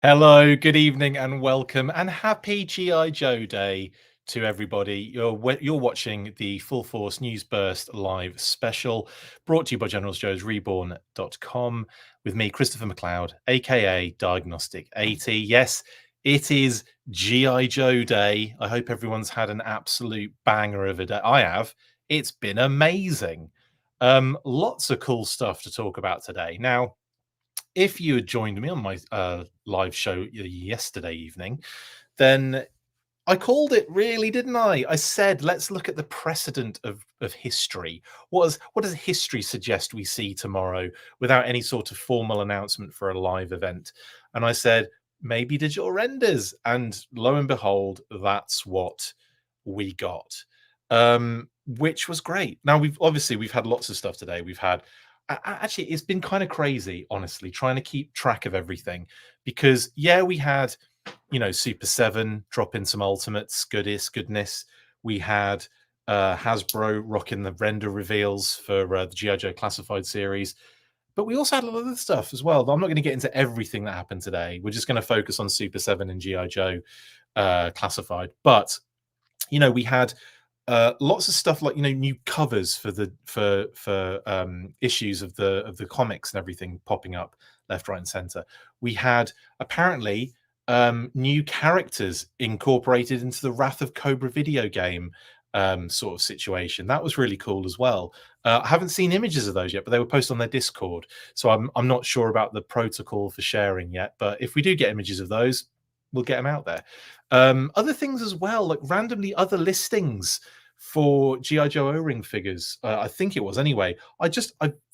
Hello, good evening, and welcome, and happy GI Joe Day to everybody. You're watching the Full Force News Burst live special, brought to you by GeneralsJoesReborn.com, with me, Christopher McLeod, aka Diagnostic 80. Yes, it is GI Joe Day. I hope everyone's had an absolute banger of a day. I have. It's been amazing. Lots of cool stuff to talk about today. Now, if you had joined me on my live show yesterday evening, then I called it, really, didn't I? I said, let's look at the precedent of history. What does history suggest we see tomorrow without any sort of formal announcement for a live event? And I said, maybe digital renders. And lo and behold, that's what we got, which was great. Now, we've had lots of stuff today. We've had actually, it's been kind of crazy, honestly, trying to keep track of everything, because we had, Super7 drop in some ultimates, goodness. We had Hasbro rocking the render reveals for the GI Joe Classified series, but we also had a lot of other stuff as well. I'm not going to get into everything that happened today. We're just going to focus on Super7 and GI Joe Classified. But we had lots of stuff like new covers for the issues of the comics and everything popping up left, right, and center. We had apparently new characters incorporated into the Wrath of Cobra video game sort of situation. That was really cool as well. I haven't seen images of those yet, but they were posted on their Discord, so I'm not sure about the protocol for sharing yet. But if we do get images of those, we'll get them out there. Other things as well, like randomly other listings for GI Joe O-ring figures. I think it was anyway. I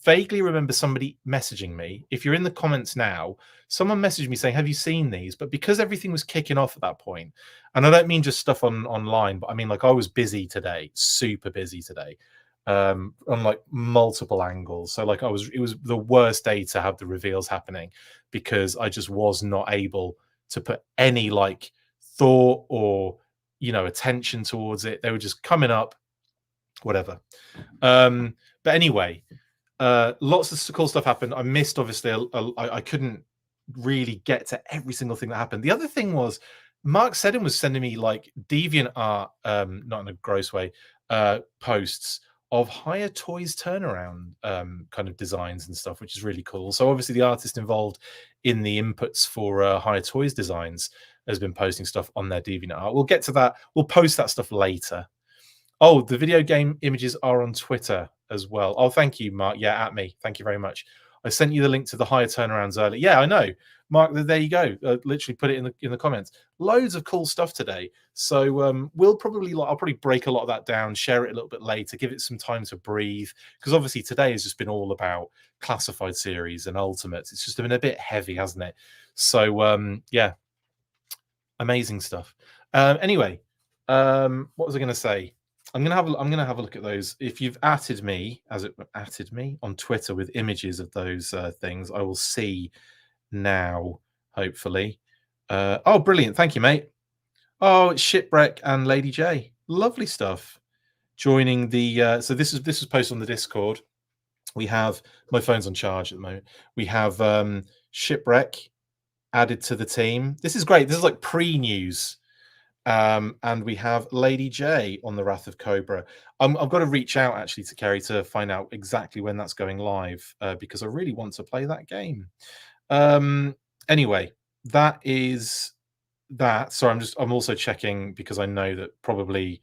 vaguely remember somebody messaging me. If you're in the comments now, someone messaged me saying, "Have you seen these?" But because everything was kicking off at that point, and I don't mean just stuff online, but I mean, like, I was busy today, super busy today, on like multiple angles. So like it was the worst day to have the reveals happening, because I just was not able to put any like thought or attention towards it. They were just coming up, whatever. But anyway, lots of cool stuff happened. I missed, obviously, I couldn't really get to every single thing that happened. The other thing was, Mark Seddon was sending me like deviant art, not in a gross way, posts of Higher Toys turnaround kind of designs and stuff, which is really cool. So obviously the artist involved in the inputs for Higher Toys designs has been posting stuff on their DeviantArt. We'll get to that. We'll post that stuff later. Oh, the video game images are on Twitter as well. Oh, thank you, Mark. Yeah, at me. Thank you very much. I sent you the link to the higher turnarounds earlier. Yeah, I know, Mark. There you go. Literally put it in the comments. Loads of cool stuff today. So I'll probably break a lot of that down, share it a little bit later, give it some time to breathe, because obviously today has just been all about classified series and ultimates. It's just been a bit heavy, hasn't it? So yeah, amazing stuff. Anyway, what was I going to say? I'm gonna have a look at those. If you've atted me on Twitter with images of those things, I will see now, hopefully. Oh, brilliant! Thank you, mate. Oh, it's Shipwreck and Lady J. Lovely stuff. Joining the so this was posted on the Discord. We have, my phone's on charge at the moment. We have Shipwreck added to the team. This is great. This is like pre-news. And we have Lady J on the Wrath of Cobra. I've got to reach out actually to Kerry to find out exactly when that's going live, because I really want to play that game. Anyway, that is that. So I'm also checking, because I know that probably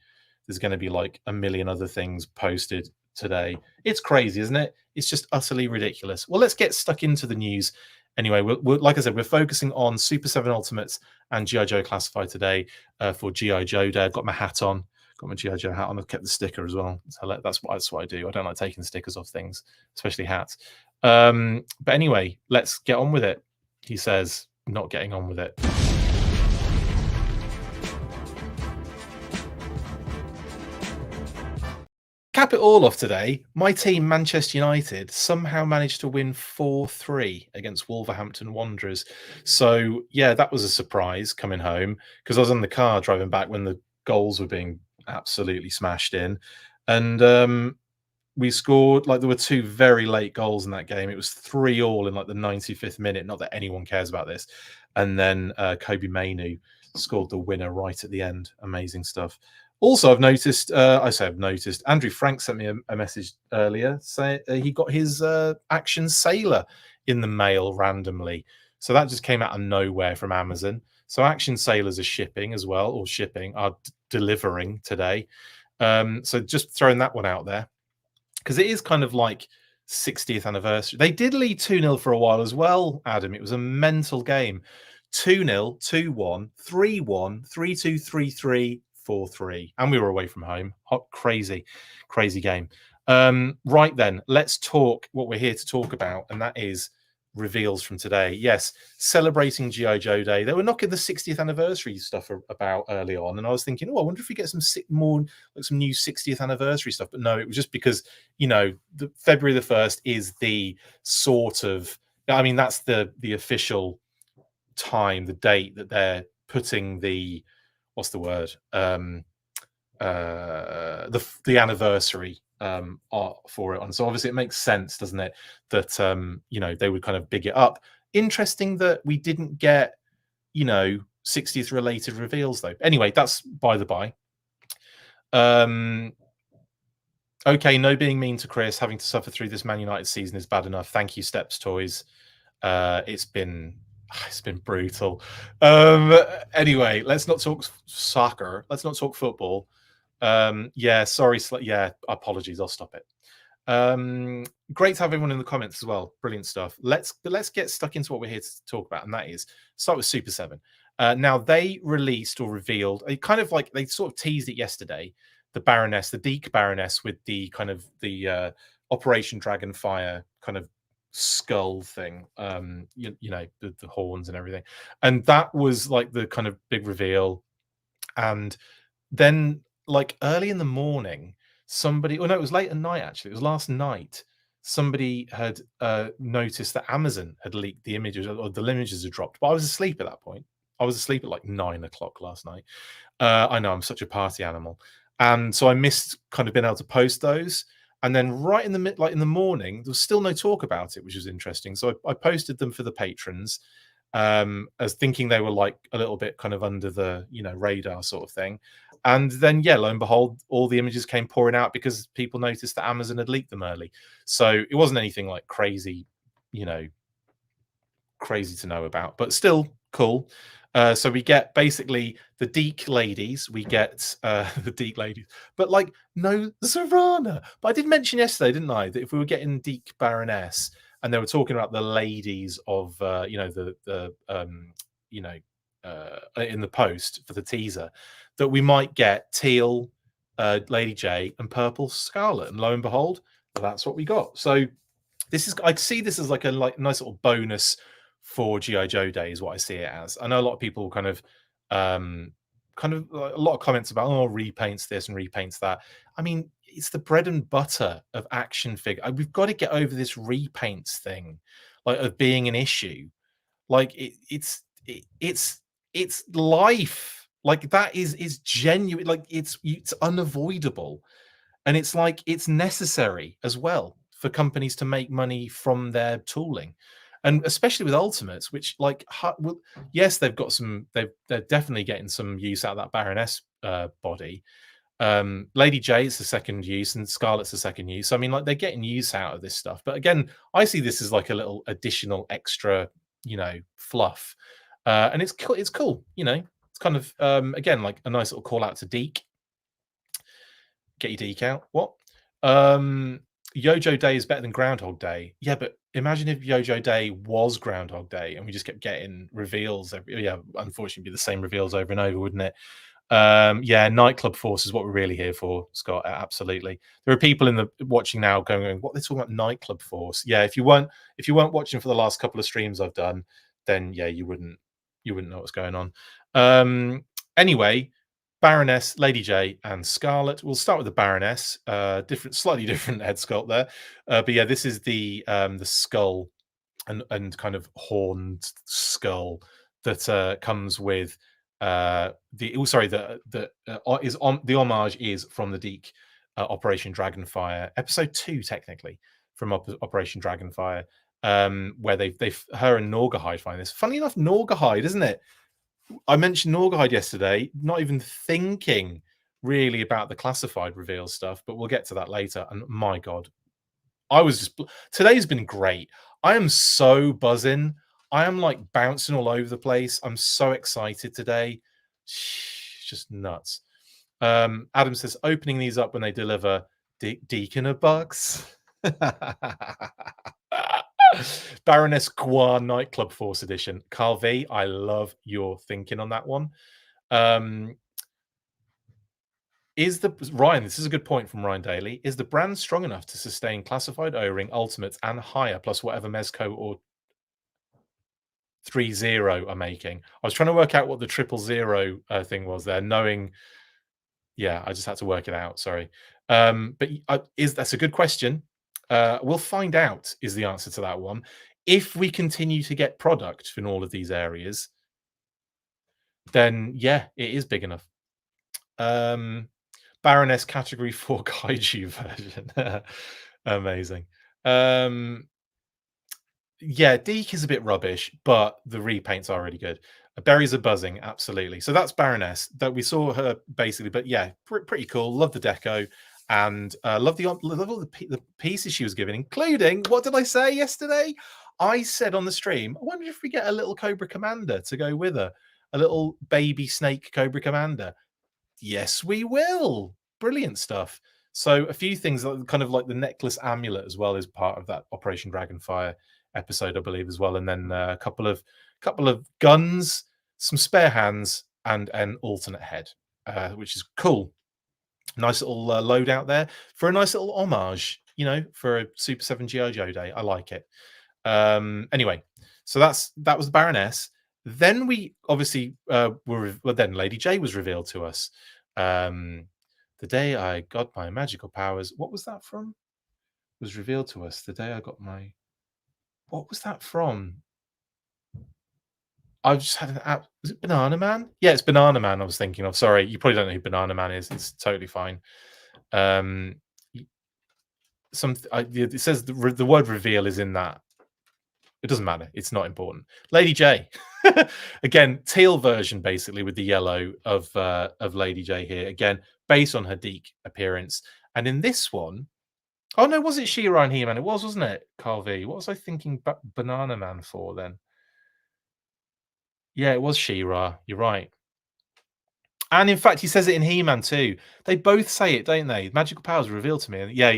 there's going to be like a million other things posted today. It's crazy, isn't it? It's just utterly ridiculous. Well, let's get stuck into the news. Anyway, like I said, we're focusing on Super7 Ultimates and GI Joe Classified today for GI Joe Day. I've got my hat on, got my GI Joe hat on. I've kept the sticker as well. So that's what I do. I don't like taking stickers off things, especially hats. But anyway, let's get on with it. He says, not getting on with it. Cap it all off today, my team, Manchester United, somehow managed to win 4-3 against Wolverhampton Wanderers. So, yeah, that was a surprise coming home, because I was in the car driving back when the goals were being absolutely smashed in. And we scored, like, there were 2 very late goals in that game. It was 3-3 in, like, the 95th minute. Not that anyone cares about this. And then Kobe Mainu scored the winner right at the end. Amazing stuff. Also, I've noticed, I've noticed, Andrew Frank sent me a message earlier saying he got his Action Sailor in the mail randomly. So that just came out of nowhere from Amazon. So Action Sailors are shipping as well, or are delivering today. So just throwing that one out there, because it is kind of like 60th anniversary. They did lead 2-0 for a while as well, Adam. It was a mental game. 2-0, 2-1, 3-1, 3-2, 3-3, 4-3. And we were away from home. Hot, crazy, crazy game. Right then, let's talk what we're here to talk about, and that is reveals from today. Yes, celebrating G.I. Joe Day. They were knocking the 60th anniversary stuff about early on, and I was thinking, oh, I wonder if we get some more, like some new 60th anniversary stuff. But no, it was just because, you know, the February the 1st is the sort of, I mean, that's the official time, the date that they're putting the, what's the word, the anniversary for it on. So obviously it makes sense, doesn't it, that you know, they would kind of big it up. Interesting that we didn't get, you know, 60th related reveals though. Anyway, that's by the by. Okay, no being mean to Chris. Having to suffer through this Man United season is bad enough. Thank you, Steps Toys. It's been brutal. Anyway, let's not talk soccer. Let's not talk football. Yeah, sorry. Yeah, apologies. I'll stop it. Great to have everyone in the comments as well. Brilliant stuff. Let's get stuck into what we're here to talk about, and that is start with Super7. Now they released or revealed, kind of like they sort of teased it yesterday, the Baroness, the Deke Baroness, with the kind of the Operation Dragonfire kind of skull thing, you know, the horns and everything, and that was like the kind of big reveal. And then, like, early in the morning, somebody, oh no, it was late at night, actually, it was last night, somebody had noticed that Amazon had leaked the images, or the images had dropped, but I was asleep at that point. I was asleep at like 9 o'clock last night. I know, I'm such a party animal, and so I missed kind of being able to post those. And then right in the like in the morning, there was still no talk about it, which was interesting. So I posted them for the patrons, as thinking they were like a little bit kind of under the, you know, radar sort of thing. And then, yeah, lo and behold, all the images came pouring out because people noticed that Amazon had leaked them early. So it wasn't anything like crazy, you know, crazy to know about, but still cool. So we get basically the Deke ladies. We get the Deke ladies, but like no Zorana. But I did mention yesterday, didn't I, that if we were getting Deke Baroness, and they were talking about the ladies of, you know, the you know, in the post for the teaser, that we might get teal Lady J and purple Scarlet, and lo and behold, that's what we got. So this is, I'd see this as like a nice little bonus for GI Joe Day, is what I see it as. I know a lot of people kind of like, a lot of comments about, oh, repaints this and repaints that. I mean, it's the bread and butter of action figure. We've got to get over this repaints thing, like, of being an issue. Like it's life. Like that is genuine. Like it's unavoidable, and it's like it's necessary as well for companies to make money from their tooling, and especially with Ultimates, which, like, yes, they've got some, they're definitely getting some use out of that Baroness body. Lady J is the second use, and Scarlet's the second use. So, I mean, like, they're getting use out of this stuff. But again, I see this as like a little additional extra, you know, fluff, and it's cool. It's cool, you know. It's kind of again, like a nice little call out to Deke. Get your Deke out. What? Yojo Day is better than Groundhog Day. Yeah, but imagine if Yojo Day was Groundhog Day and we just kept getting reveals yeah, unfortunately, be the same reveals over and over, wouldn't it? Yeah, Nightclub Force is what we're really here for, Scott. Absolutely. There are people in the watching now going, what, they're talking about Nightclub Force. Yeah, if you weren't watching for the last couple of streams I've done, then yeah, you wouldn't know what's going on. Anyway, Baroness, Lady J, and Scarlet. We'll start with the Baroness. Slightly different head sculpt there, but yeah, this is the skull and kind of horned skull that comes with the homage is from the Deke Operation Dragonfire, episode 2, technically, from Operation Dragonfire, where they've her and Norgahide find this. Funny enough, Norgahide, isn't it? I mentioned Norgahide yesterday, not even thinking really about the classified reveal stuff, but we'll get to that later. And my God, I was just today's been great. I am so buzzing. I am like bouncing all over the place. I'm so excited today. Just nuts. Adam says opening these up when they deliver Deacon a box. Baroness Guar Nightclub Force Edition. Carl V, I love your thinking on that one. Ryan, this is a good point from Ryan Daly. Is the brand strong enough to sustain classified O-ring, ultimates, and higher, plus whatever Mezco or 3-0 are making? I was trying to work out what the 000 thing was there, knowing. Yeah, I just had to work it out. Sorry, but that's a good question. We'll find out. Is the answer to that one? If we continue to get product in all of these areas, then yeah, it is big enough. Baroness Category 4 Kaiju version. Amazing. Yeah, Deke is a bit rubbish, but the repaints are really good. Berries are buzzing, absolutely. So that's Baroness. That we saw her basically, but yeah, pretty cool. Love the deco, and love all the pieces she was given, including, what did I say yesterday? I said on the stream, I wonder if we get a little Cobra Commander to go with her, a little baby snake Cobra Commander. Yes, we will. Brilliant stuff. So a few things, kind of like the necklace amulet as well, is part of that Operation Dragonfire episode, I believe, as well. And then a couple of guns, some spare hands, and an alternate head, which is cool. Nice little loadout there for a nice little homage, for a Super 7 G.I. Joe day. I like it. Anyway, so that was the Baroness. Then we obviously then Lady J was revealed to us. The day I got my magical powers. What was that from? Was revealed to us the day I got my. What was that from? I just had an app. Was it Banana Man? Yeah, it's Banana Man I was thinking of. Sorry, you probably don't know who Banana Man is. It's totally fine. It says the word reveal is in that. It doesn't matter. It's not important. Lady J. Again, teal version, basically, with the yellow of Lady J here. Again, based on her Deke appearance. And in this one, oh no, was it She-Ra and He-Man? It was, wasn't it, Carl V? What was I thinking Banana Man for then? Yeah, it was She-Ra. You're right. And in fact, he says it in He-Man too. They both say it, don't they? Magical powers are revealed to me. Yeah.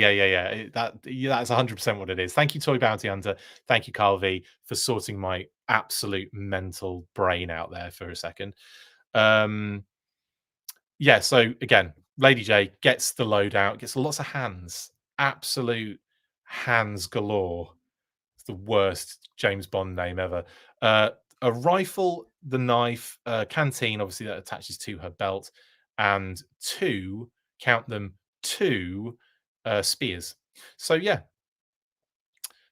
That's 100% what it is. Thank you, Toy Bounty Hunter. Thank you, Carl V, for sorting my absolute mental brain out there for a second. Yeah, so again, Lady J gets the loadout, gets lots of hands. Absolute hands galore. It's the worst James Bond name ever. A rifle, the knife, canteen, obviously, that attaches to her belt, and count them, two spears. So yeah.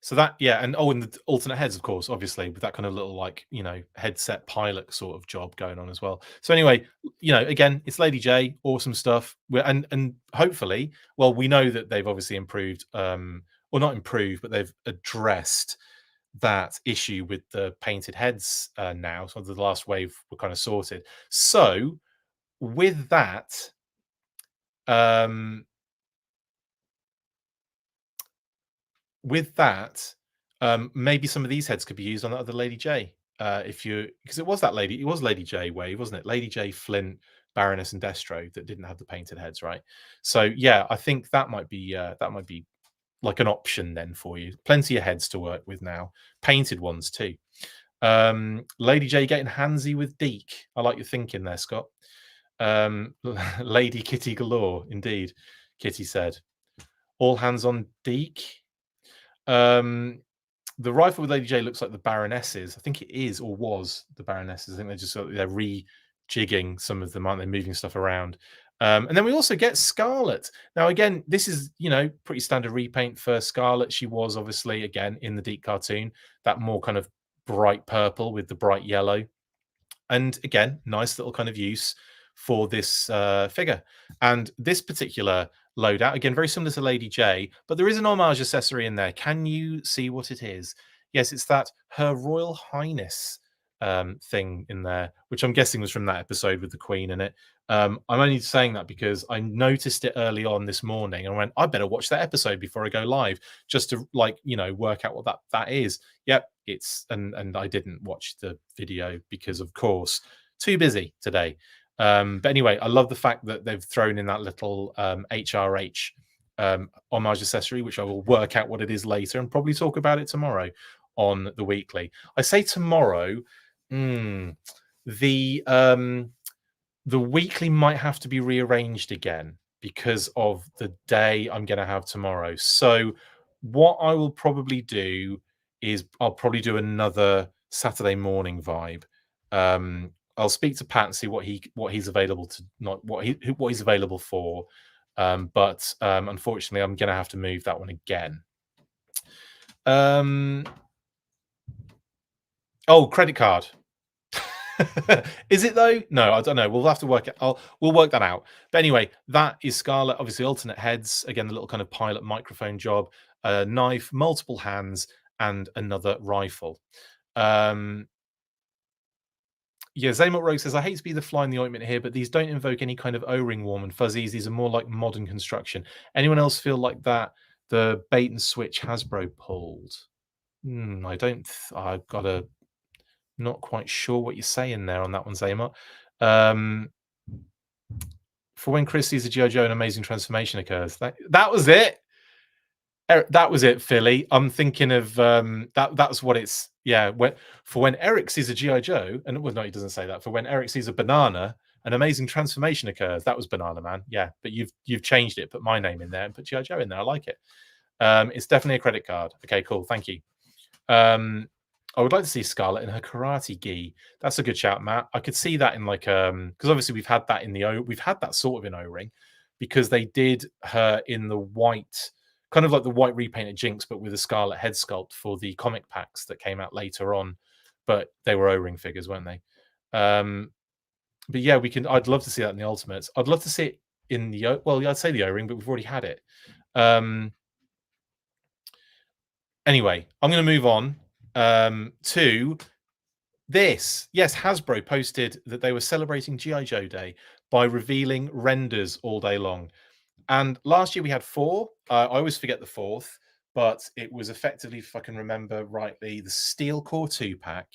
So that, yeah, and and the alternate heads, of course, obviously, with that kind of little headset pilot sort of job going on as well. So anyway, again, it's Lady J, awesome stuff. And hopefully, well, we know that they've obviously improved, or not improved, but they've addressed that issue with the painted heads now. So the last wave were kind of sorted. So with that, maybe some of these heads could be used on that other Lady J. Because it was Lady J wave, wasn't it? Lady J, Flint, Baroness, and Destro that didn't have the painted heads, right? So yeah, I think that might be like an option then for you. Plenty of heads to work with now, painted ones too. Lady J getting handsy with Deke. I like your thinking there, Scott. Lady Kitty galore, indeed. Kitty said, all hands on Deke. The rifle with Lady J looks like the Baroness's. I think it is, or was, the Baroness's. I think they're rejigging some of them, aren't they? Moving stuff around. And then we also get Scarlet. Now, again, this is, pretty standard repaint for Scarlet. She was obviously, again, in the Deke cartoon, that more kind of bright purple with the bright yellow. And again, nice little kind of use for this figure. And this particular loadout. Again, very similar to Lady J, but there is an homage accessory in there. Can you see what it is? Yes, it's that Her Royal Highness thing in there, which I'm guessing was from that episode with the Queen in it. I'm only saying that because I noticed it early on this morning and went, I better watch that episode before I go live, just to work out what that is. Yep, it's and I didn't watch the video because, of course, too busy today. But anyway, I love the fact that they've thrown in that little HRH homage accessory, which I will work out what it is later and probably talk about it tomorrow on the weekly. I say tomorrow. The weekly might have to be rearranged again because of the day I'm going to have tomorrow. So what I will probably do is I'll probably do another Saturday morning vibe. I'll speak to Pat and see what he's available to, not what he's available for. But unfortunately, I'm going to have to move that one again. Oh, credit card. Is it though? No, I don't know. We'll have to work it. We'll work that out. But anyway, that is Scarlet. Obviously, alternate heads. Again, the little kind of pilot microphone job, a knife, multiple hands, and another rifle. Yeah, Zaymot Rogue says, I hate to be the fly in the ointment here, but these don't invoke any kind of O-ring warm and fuzzies. These are more like modern construction. Anyone else feel like that? The bait and switch Hasbro pulled. I don't. I've got a. Not quite sure what you're saying there on that one, Zaymot. For when Chris sees a G.I. Joe, an amazing transformation occurs. That was it. That was it, Philly. I'm thinking of that's what it's. Yeah, for when Eric sees a G.I. Joe, and well, no, he doesn't say that. For when Eric sees a banana, an amazing transformation occurs. That was Banana Man. Yeah, but you've changed it. Put my name in there and put G.I. Joe in there. I like it. It's definitely a credit card. Okay, cool. Thank you. I would like to see Scarlet in her karate gi. That's a good shout, Matt. I could see that in like because obviously we've had that in the we've had that sort of in O-ring because they did her in the white, kind of like the white repainted Jinx, but with a Scarlet head sculpt for the comic packs that came out later on. But they were O-ring figures, weren't they? But yeah, I'd love to see that in the Ultimates. I'd love to see it in the I'd say the O-ring, but we've already had it. Anyway, I'm going to move on to this. Yes, Hasbro posted that they were celebrating G.I. Joe Day by revealing renders all day long. And last year we had 4. I always forget the 4th, but it was effectively, if I can remember rightly, the Steel Core 2-pack.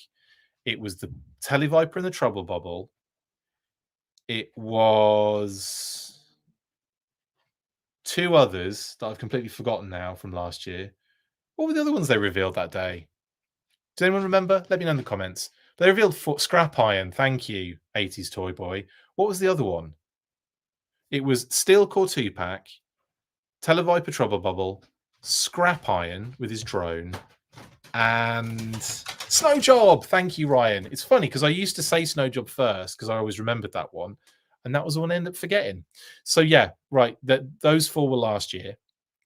It was the Televiper and the Trouble Bubble. It was 2 others that I've completely forgotten now from last year. What were the other ones they revealed that day? Does anyone remember? Let me know in the comments. They revealed Scrap Iron. Thank you, 80s Toy Boy. What was the other one? It was Steel Core 2-pack, Televiper Trouble Bubble, Scrap Iron with his drone, and Snow Job. Thank you, Ryan. It's funny because I used to say Snow Job first because I always remembered that one, and that was the one I ended up forgetting. So yeah, right. Those 4 were last year.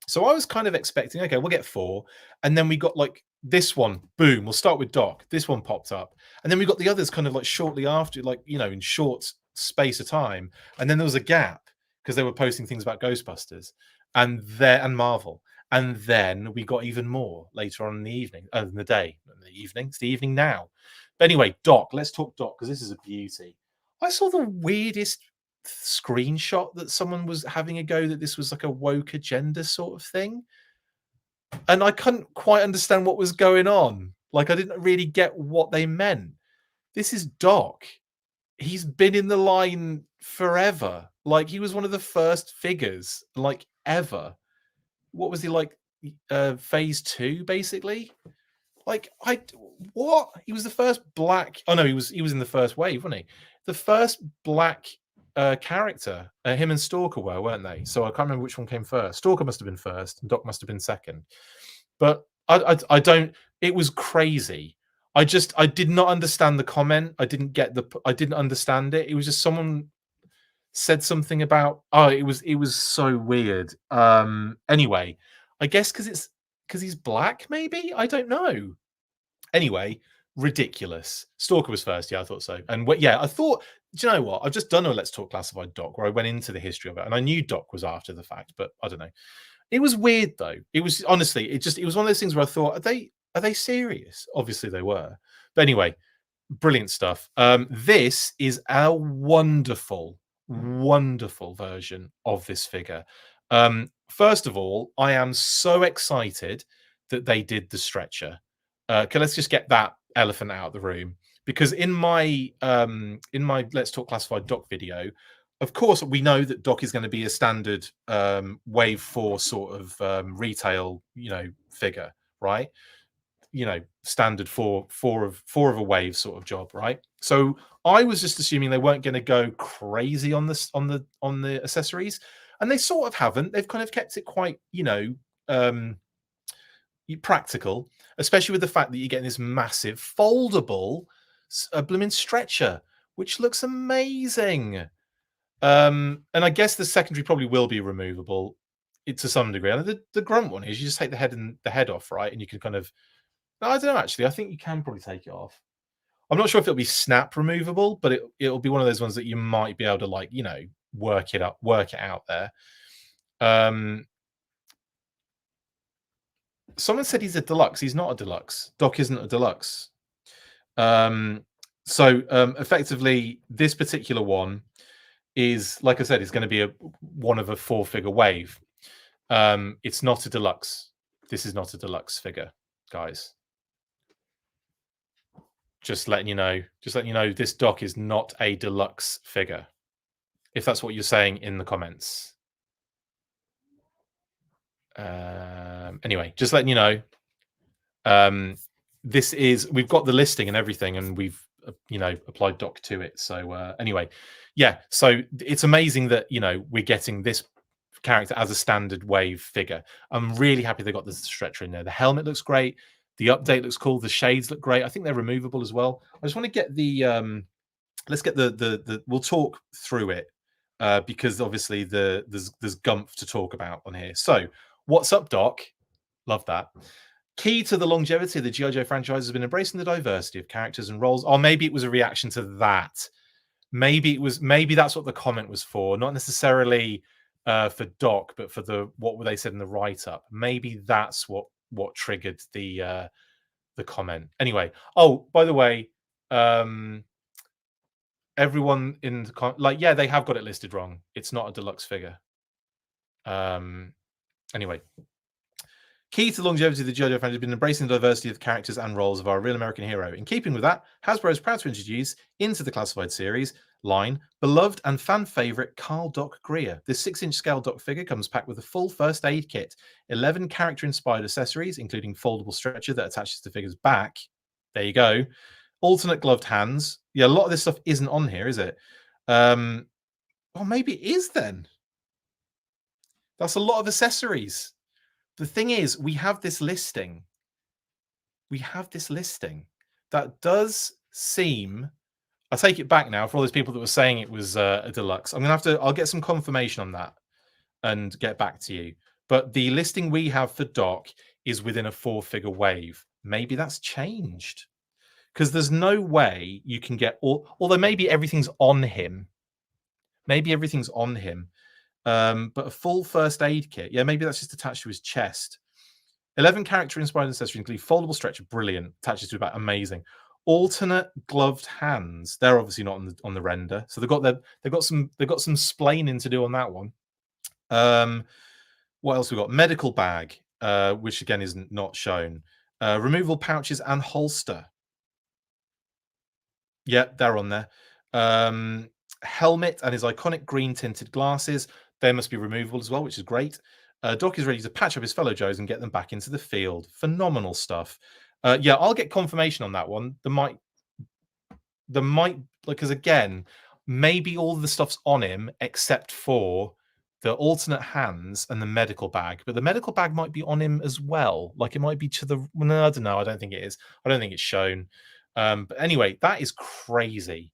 So I was kind of expecting, okay, we'll get 4, and then we got like this one, boom. We'll start with Doc. This one popped up, and then we got the others kind of like shortly after, like in short space of time, and then there was a gap because they were posting things about Ghostbusters and Marvel, and then we got even more later on in the evening, in the day, in the evening. It's the evening now. But anyway, Doc. Let's talk Doc because this is a beauty. I saw the weirdest screenshot that someone was having a go that this was like a woke agenda sort of thing, and I couldn't quite understand what was going on. Like I didn't really get what they meant. This is Doc. He's been in the line forever. Like he was one of the first figures, like ever. What was he like? Phase 2, basically. Like what? He was the first black. Oh no, he was in the first wave, wasn't he? The first black character. Him and Stalker were, weren't they? So I can't remember which one came first. Stalker must have been first, and Doc must have been second. But I don't. It was crazy. I did not understand the comment. I didn't understand it. It was just someone said something about. Oh, it was so weird. Anyway, I guess because he's black. Maybe I don't know. Anyway, ridiculous. Stalker was first. Yeah, I thought so. And I thought do you know what? I've just done a Let's Talk Classified doc where I went into the history of it, and I knew Doc was after the fact, but I don't know. It was weird though. It was honestly, it was one of those things where I thought, are they serious? Obviously they were. But anyway, brilliant stuff. This is a wonderful, wonderful version of this figure. First of all, I am so excited that they did the stretcher. Okay, let's just get that elephant out of the room, because in my Let's Talk Classified Doc video, of course, we know that Doc is going to be a standard Wave 4 sort of retail, figure, right? Standard four of a wave sort of job, right? So I was just assuming they weren't going to go crazy on this on the accessories, and they sort of haven't. They've kind of kept it quite, practical, especially with the fact that you're getting this massive foldable blooming stretcher, which looks amazing. And I guess the secondary probably will be removable to some degree. And the grunt one is you just take the head off, right? And you can kind of, I don't know, actually. I think you can probably take it off. I'm not sure if it'll be snap removable, but it'll be one of those ones that you might be able to work it out there. Someone said he's a deluxe. He's not a deluxe. Doc isn't a deluxe. So effectively, this particular one is, like I said, it's going to be one of a 4-figure wave. It's not a deluxe. This is not a deluxe figure, guys. Just letting you know. This Doc is not a deluxe figure, if that's what you're saying in the comments. Anyway, just letting you know. We've got the listing and everything, and we've applied Doc to it. So anyway, yeah. So it's amazing that we're getting this character as a standard wave figure. I'm really happy they got the stretcher in there. The helmet looks great. The update looks cool. The shades look great. I think they're removable as well. I just want to get the let's get the we'll talk through it because obviously there's gumph to talk about on here. So what's up, Doc? Love that. Key to the longevity of the G.I. Joe franchise has been embracing the diversity of characters and roles. Or maybe it was a reaction to that. Maybe that's what the comment was for, not necessarily for Doc, but for what they said in the write-up. Maybe that's what triggered the comment. Anyway, oh, by the way, everyone in the yeah, they have got it listed wrong. It's not a deluxe figure. Anyway. Key to the longevity of the G.I. Joe franchise has been embracing the diversity of characters and roles of our real American hero. In keeping with that, Hasbro is proud to introduce into the classified series line beloved and fan favorite Carl Doc Greer. This 6-inch scale Doc figure comes packed with a full first aid kit, 11 character inspired accessories, including foldable stretcher that attaches to the figure's back. There you go. Alternate gloved hands. Yeah, a lot of this stuff isn't on here, is it? Well, maybe it is then. That's a lot of accessories. The thing is, we have this listing. That does seem. I take it back now for all those people that were saying it was a deluxe. I'll get some confirmation on that and get back to you. But the listing we have for Doc is within a 4-figure wave. Maybe that's changed, because there's no way you can get although maybe everything's on him. But a full first aid kit. Yeah, maybe that's just attached to his chest. 11 character inspired accessories include foldable stretcher, brilliant, attaches to his back, amazing. Alternate gloved hands. They're obviously not on the render, so they've got some splaining to do on that one. What else we got? Medical bag, which again is not shown. Removable pouches and holster. Yeah, they're on there. Helmet and his iconic green tinted glasses. They must be removable as well, which is great. Doc is ready to patch up his fellow Joes and get them back into the field. Phenomenal stuff. Yeah, I'll get confirmation on that one. There might, because again, maybe all the stuff's on him except for the alternate hands and the medical bag. But the medical bag might be on him as well. Like it might be to the. No, I don't know. I don't think it is. I don't think it's shown. But anyway, that is crazy.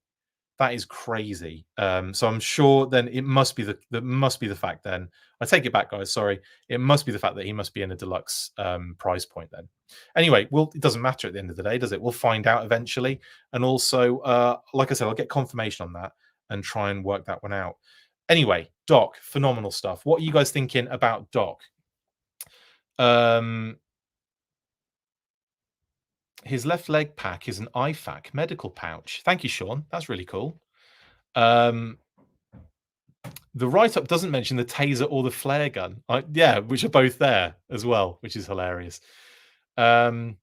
That is crazy. So I'm sure then it must be the fact then. I take it back, guys. Sorry. It must be the fact that he must be in a deluxe price point then. Anyway, well, it doesn't matter at the end of the day, does it? We'll find out eventually. And also, like I said, I'll get confirmation on that. and try and work that one out. Anyway, Doc, phenomenal stuff. What are you guys thinking about Doc? His left leg pack is an IFAK medical pouch. Thank you, Sean. That's really cool. The write-up doesn't mention the taser or the flare gun. Yeah, which are both there as well, which is hilarious. I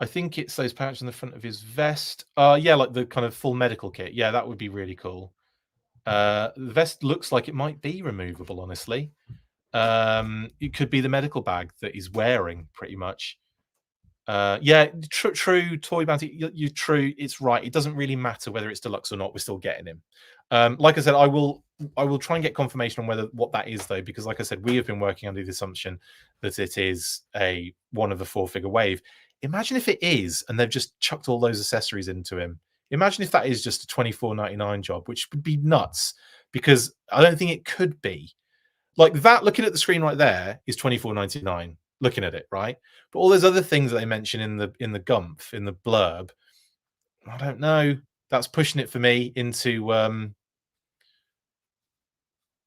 think it's those pouches in the front of his vest. Yeah, like the kind of full medical kit. Yeah, that would be really cool. The vest looks like it might be removable, honestly. It could be the medical bag that he's wearing, pretty much. Yeah, true. Toy Bounty, you're true. It's right. It doesn't really matter whether it's deluxe or not. We're still getting him. Like I said, I will try and get confirmation on what that is, though, because like I said, we have been working under the assumption that it is one of the 4-figure wave. Imagine if it is, and they've just chucked all those accessories into him. Imagine if that is just a $24.99 job, which would be nuts, because I don't think it could be. Like that, looking at the screen right there, is $24.99. Looking at it, right? But all those other things that they mention in the gumph, in the blurb, I don't know. That's pushing it for me into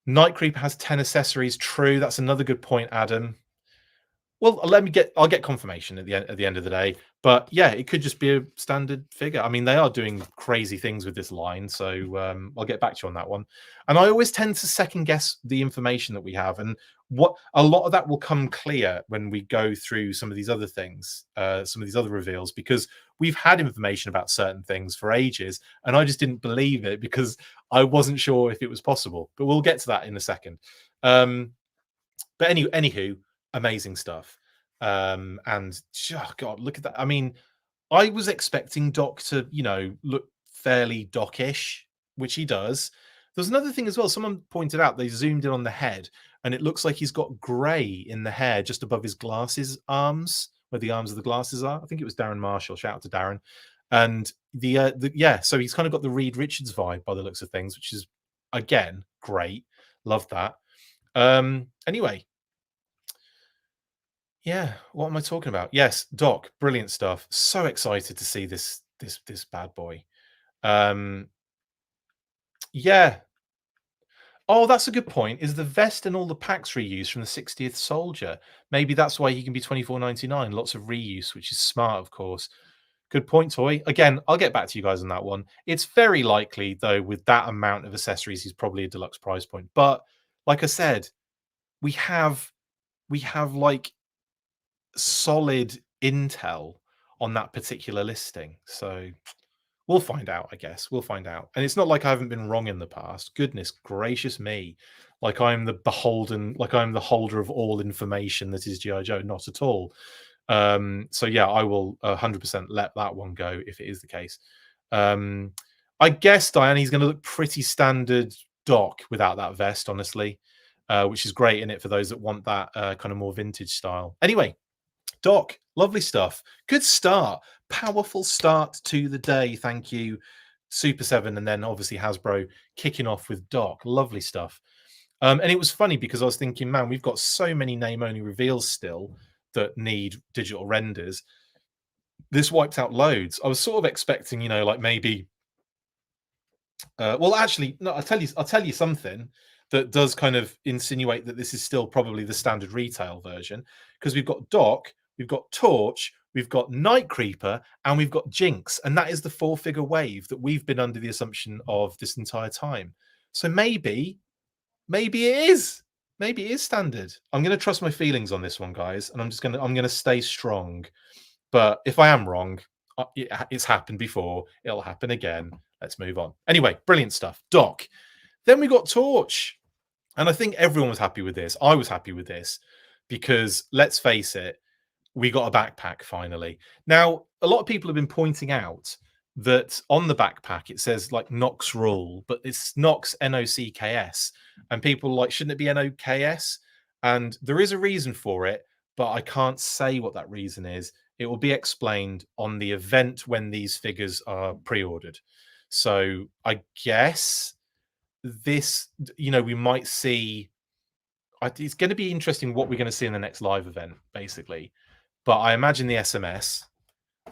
Night Creeper has 10 accessories. True, that's another good point, Adam. Well, I'll get confirmation at the end of the day. But yeah, it could just be a standard figure. I mean, they are doing crazy things with this line, so I'll get back to you on that one. And I always tend to second guess the information that we have, and what a lot of that will come clear when we go through some of these other things, some of these other reveals, because we've had information about certain things for ages, and I just didn't believe it because I wasn't sure if it was possible. But we'll get to that in a second. But anywho, amazing stuff. And oh God, look at that. I mean, I was expecting Doc to, look fairly Doc-ish, which he does. There's another thing as well. Someone pointed out they zoomed in on the head, and it looks like he's got grey in the hair just above his glasses arms, where the arms of the glasses are. I think it was Darren Marshall. Shout out to Darren. And so he's kind of got the Reed Richards vibe by the looks of things, which is again great. Love that. Anyway. Yeah, what am I talking about? Yes, Doc, brilliant stuff. So excited to see this bad boy. Yeah. Oh, that's a good point. Is the vest and all the packs reused from the 60th Soldier? Maybe that's why he can be $24.99. Lots of reuse, which is smart, of course. Good point, Toy. Again, I'll get back to you guys on that one. It's very likely, though, with that amount of accessories, he's probably a deluxe price point. But like I said, we have like solid intel on that particular listing, so we'll find out. I guess we'll find out. And it's not like I haven't been wrong in the past. Goodness gracious me, like I'm the holder of all information that is G.I. Joe. Not at all. So yeah, I will 100% let that one go if it is the case. I guess, Diane, he's going to look pretty standard Doc without that vest, honestly, which is great in it for those that want that kind of more vintage style. Anyway, Doc, lovely stuff. Good start. Powerful start to the day. Thank you, Super7, and then obviously Hasbro kicking off with Doc. Lovely stuff. And it was funny because I was thinking, man, we've got so many name-only reveals still that need digital renders. This wiped out loads. I was sort of expecting, like maybe. Well, actually, no. I'll tell you something that does kind of insinuate that this is still probably the standard retail version, because we've got Doc, we've got Torch, we've got Night Creeper, and we've got Jinx, and that is the 4-figure wave that we've been under the assumption of this entire time. So maybe it is. Maybe it is standard. I'm going to trust my feelings on this one, guys, and I'm going to stay strong. But if I am wrong, it's happened before. It'll happen again. Let's move on. Anyway, brilliant stuff. Doc. Then we got Torch. And I think everyone was happy with this. I was happy with this because, let's face it, we got a backpack finally. Now, a lot of people have been pointing out that on the backpack it says like Nox Rule, but it's Nox Nocks, and people like, shouldn't it be Noks? And there is a reason for it, but I can't say what that reason is. It will be explained on the event when these figures are pre-ordered. So I guess this, we might see. It's going to be interesting what we're going to see in the next live event, basically. But I imagine the SMS,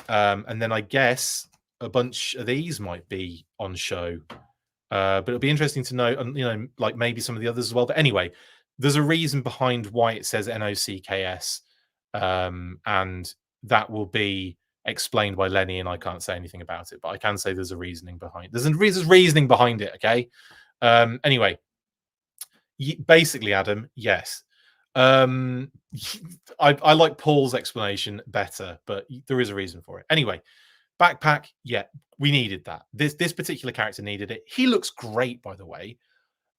and then I guess a bunch of these might be on show. But it'll be interesting to know, and like maybe some of the others as well. But anyway, there's a reason behind why it says NOCKS, and that will be explained by Lenny, and I can't say anything about it, but I can say there's a reasoning behind. There's reasoning behind it. Okay. Anyway, basically, Adam, yes. I like Paul's explanation better, but there is a reason for it. Anyway, backpack, yeah, we needed that. This particular character needed it. He looks great, by the way.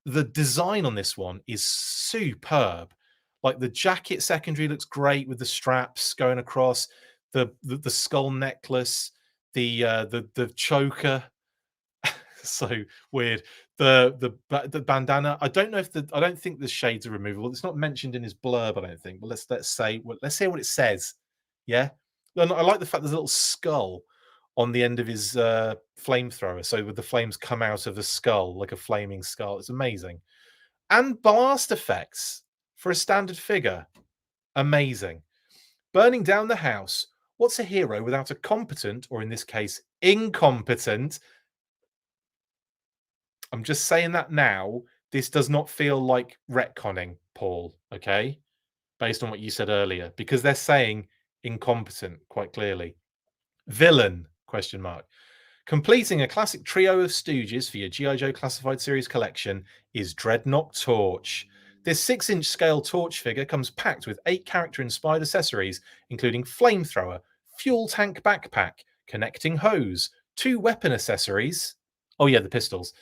The design on this one is superb. Like the jacket secondary looks great with the straps going across, the skull necklace, the choker. So weird. The bandana. I don't know if I don't think the shades are removable. It's not mentioned in his blurb, I don't think. But let's say let's hear what it says. Yeah. And I like the fact there's a little skull on the end of his flamethrower. So with the flames come out of the skull like a flaming skull. It's amazing. And blast effects for a standard figure. Amazing. Burning down the house. What's a hero without a competent, or in this case, incompetent? I'm just saying that now. This does not feel like retconning, Paul, okay? Based on what you said earlier, because they're saying incompetent quite clearly. Villain, question mark. Completing a classic trio of stooges for your G.I. Joe Classified Series collection is Dreadnought Torch. This 6-inch scale Torch figure comes packed with 8 character-inspired accessories, including flamethrower, fuel tank backpack, connecting hose, 2 weapon accessories. Oh yeah, the pistols.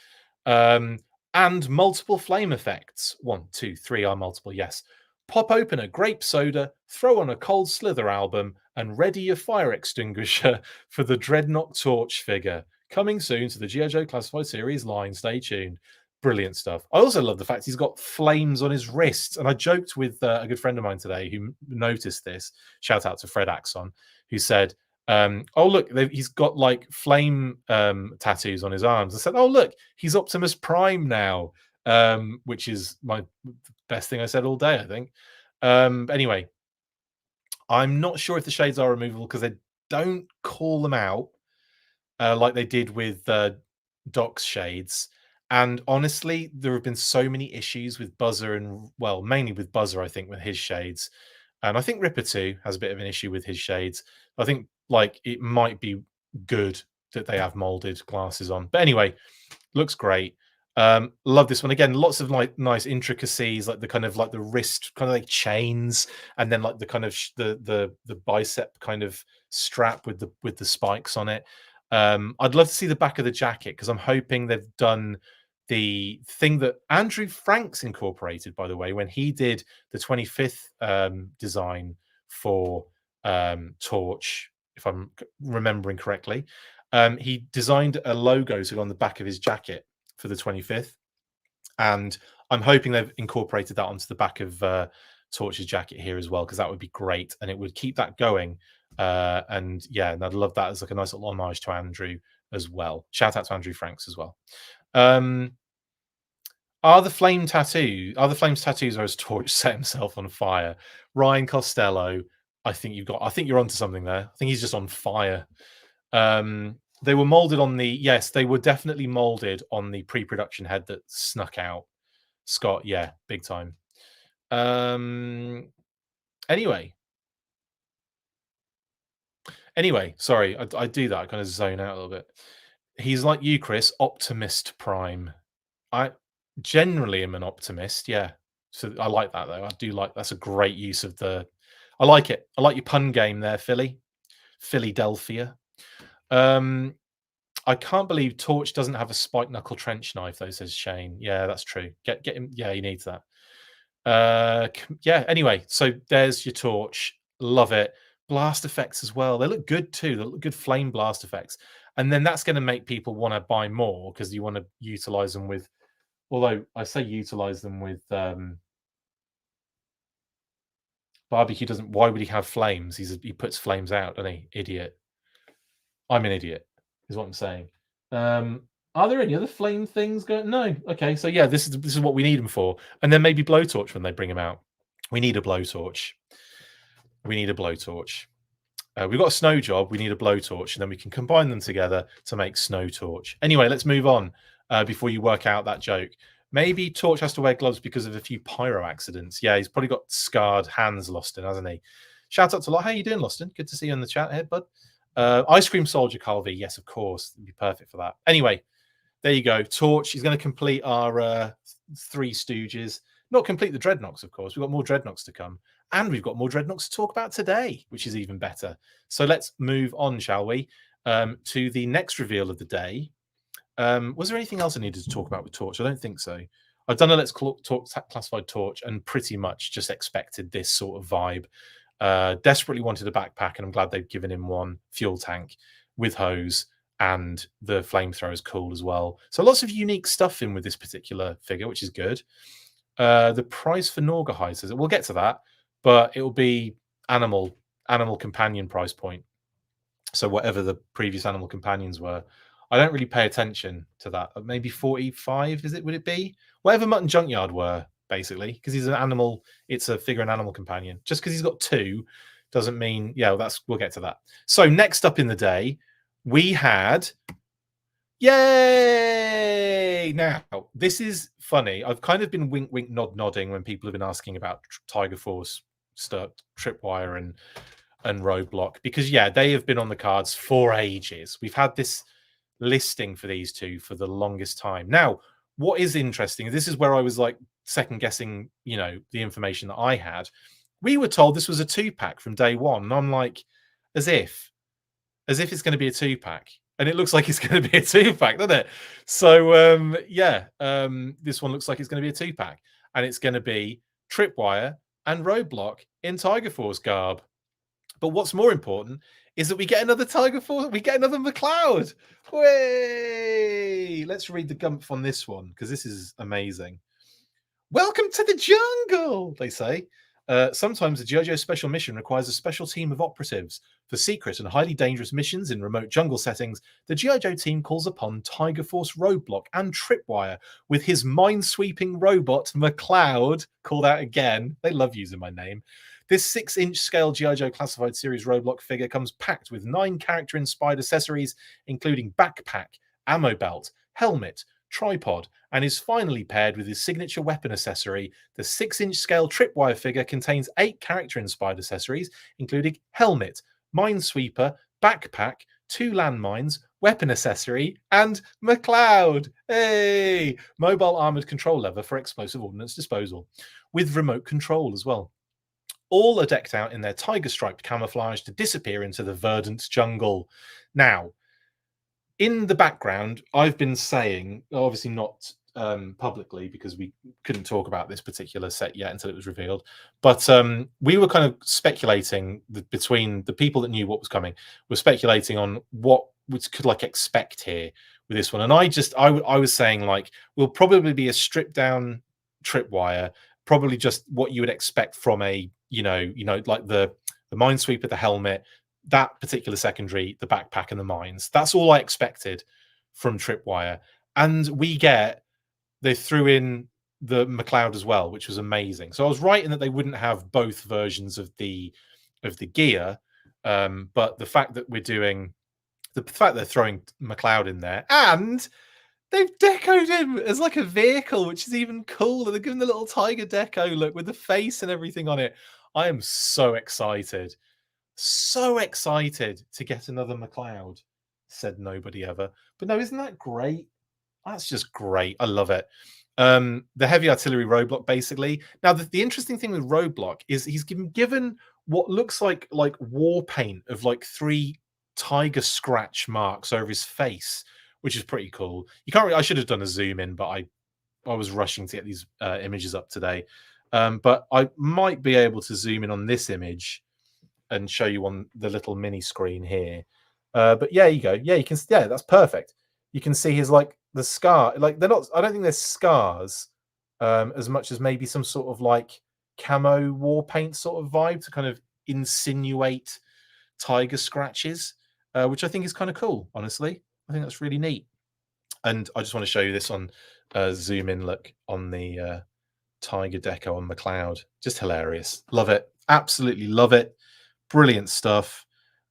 And multiple flame effects. 1, 2, 3 are multiple, yes. Pop open a grape soda, throw on a Cold Slither album, and ready your fire extinguisher for the Dreadnought Torch figure. Coming soon to the G.I. Joe Classified Series line. Stay tuned. Brilliant stuff. I also love the fact he's got flames on his wrists. And I joked with a good friend of mine today who noticed this. Shout out to Fred Axon, who said, oh, look, he's got like flame tattoos on his arms. I said, oh, look, he's Optimus Prime now, which is my best thing I said all day, I think. Anyway, I'm not sure if the shades are removable because they don't call them out like they did with Doc's shades. And honestly, there have been so many issues with Buzzer and, well, mainly with Buzzer, I think, with his shades. And I think Ripper too has a bit of an issue with his shades. I think like it might be good that they have molded glasses on. But anyway, looks great. Love this one. Again, lots of like nice intricacies, like the kind of like the wrist kind of like chains, and then like the kind of the bicep kind of strap with the spikes on it. I'd love to see the back of the jacket because I'm hoping they've done the thing that Andrew Franks incorporated, by the way, when he did the 25th design for Torch, if I'm remembering correctly. He designed a logo to go on the back of his jacket for the 25th, and I'm hoping they've incorporated that onto the back of Torch's jacket here as well, because that would be great and it would keep that going. And yeah, and I'd love that as like a nice little homage to Andrew as well. Shout out to Andrew Franks as well. Are the flames tattoos or has Torch set himself on fire? Ryan Costello, I think you're onto something there. I think he's just on fire. They were molded on yes, they were definitely molded on the pre-production head that snuck out. Scott, yeah, big time. Anyway, sorry, I do that. I kind of zone out a little bit. He's like you, Chris, Optimist Prime. I generally am an optimist, yeah. So I like that though. I do like that's a great use of the. I like it. I like your pun game there, Philadelphia. I can't believe Torch doesn't have a spike knuckle trench knife though, says Shane. Yeah, that's true. Get him. Yeah, he needs that. Yeah. Anyway, so there's your Torch. Love it. Blast effects as well. They look good too. They look good flame blast effects. And then that's going to make people want to buy more because you want to utilize them with. Although I say utilize them with barbecue doesn't. Why would he have flames? He puts flames out, doesn't he? Idiot. I'm an idiot, is what I'm saying. Are there any other flame things going? No. Okay, so yeah, this is what we need them for, and then maybe blowtorch when they bring them out. We need a blowtorch. We need a blowtorch. We've got a snow job. We need a blowtorch, and then we can combine them together to make snow torch. Anyway, let's move on before you work out that joke. Maybe Torch has to wear gloves because of a few pyro accidents. Yeah, he's probably got scarred hands, Loston, hasn't he? Shout out to Lot. How you doing, Loston? Good to see you in the chat here, bud. Ice Cream Soldier, Calvi. Yes, of course. It'd be perfect for that. Anyway, there you go. Torch. He's going to complete our Three Stooges. Not complete the Dreadnoks, of course. We've got more Dreadnoks to come. And we've got more Dreadnoks to talk about today, which is even better. So let's move on, shall we, to the next reveal of the day. Was there anything else I needed to talk about with Torch? I don't think so. I've done a Let's Talk Classified Torch and pretty much just expected this sort of vibe. Desperately wanted a backpack, and I'm glad they've given him one. Fuel tank with hose, and the flamethrower is cool as well. So lots of unique stuff in with this particular figure, which is good. The price for Norgaheiser, we'll get to that, but it will be animal companion price point. So whatever the previous animal companions were, I don't really pay attention to that. Maybe 45, is it? Would it be whatever Mutton Junkyard were, basically, because he's an animal. It's a figure and animal companion. Just because he's got two doesn't mean, yeah. Well, we'll get to that. So next up in the day, we had. Yay! Now, this is funny. I've kind of been wink, wink, nod, nodding when people have been asking about Tiger Force, Tripwire, and Roadblock, because, yeah, they have been on the cards for ages. We've had this listing for these two for the longest time. Now, what is interesting, this is where I was like second guessing, the information that I had. We were told this was a 2-pack from day one. And I'm like, as if it's going to be a 2-pack. And it looks like it's going to be a 2-pack, doesn't it? So, this one looks like it's going to be a 2-pack. And it's going to be Tripwire and Roadblock in Tiger Force garb. But what's more important is that we get another Tiger Force. We get another McLeod. Way! Let's read the gumph on this one, because this is amazing. Welcome to the jungle, they say. Sometimes a G.I. Joe special mission requires a special team of operatives. For secret and highly dangerous missions in remote jungle settings, the G.I. Joe team calls upon Tiger Force, Roadblock, and Tripwire with his mind-sweeping robot, McLeod, called out again. They love using my name. This 6-inch scale G.I. Joe Classified Series Roadblock figure comes packed with 9 character-inspired accessories, including backpack, ammo belt, helmet, tripod, and is finally paired with his signature weapon accessory. The 6-inch scale Tripwire figure contains 8 character-inspired accessories, including helmet, minesweeper, backpack, 2 landmines, weapon accessory, and McLeod. Hey! Mobile armored control lever for explosive ordnance disposal, with remote control as well. All are decked out in their tiger-striped camouflage to disappear into the verdant jungle. Now, in the background, I've been saying, obviously not publicly because we couldn't talk about this particular set yet until it was revealed, but we were kind of speculating between the people that knew what was coming, were speculating on what we could expect here with this one. And I was saying, will probably be a stripped down Tripwire, probably just what you would expect from a like the minesweeper, the helmet, that particular secondary, the backpack, and the mines. That's all I expected from Tripwire. And they threw in the McLeod as well, which was amazing. So I was right in that they wouldn't have both versions of the gear, but the fact that they're throwing McLeod in there, and they've decoed him as like a vehicle, which is even cooler. They're giving the little tiger deco look with the face and everything on it. I am so excited. So excited to get another McLeod, said nobody ever. But no, isn't that great? That's just great. I love it. The heavy artillery Roadblock, basically. Now, the interesting thing with Roadblock is he's given what looks like war paint of 3 tiger scratch marks over his face, which is pretty cool. You can't. I should have done a zoom in, but I was rushing to get these images up today. But I might be able to zoom in on this image and show you on the little mini screen here. But yeah, you go. Yeah, you can. Yeah, that's perfect. You can see his the scar. They're not. I don't think they're scars as much as maybe some sort of camo war paint sort of vibe to kind of insinuate tiger scratches, which I think is kind of cool. Honestly, I think that's really neat. And I just want to show you this on zoom in look on the tiger deco on McLeod. Just hilarious. Love it. Absolutely love it. Brilliant stuff.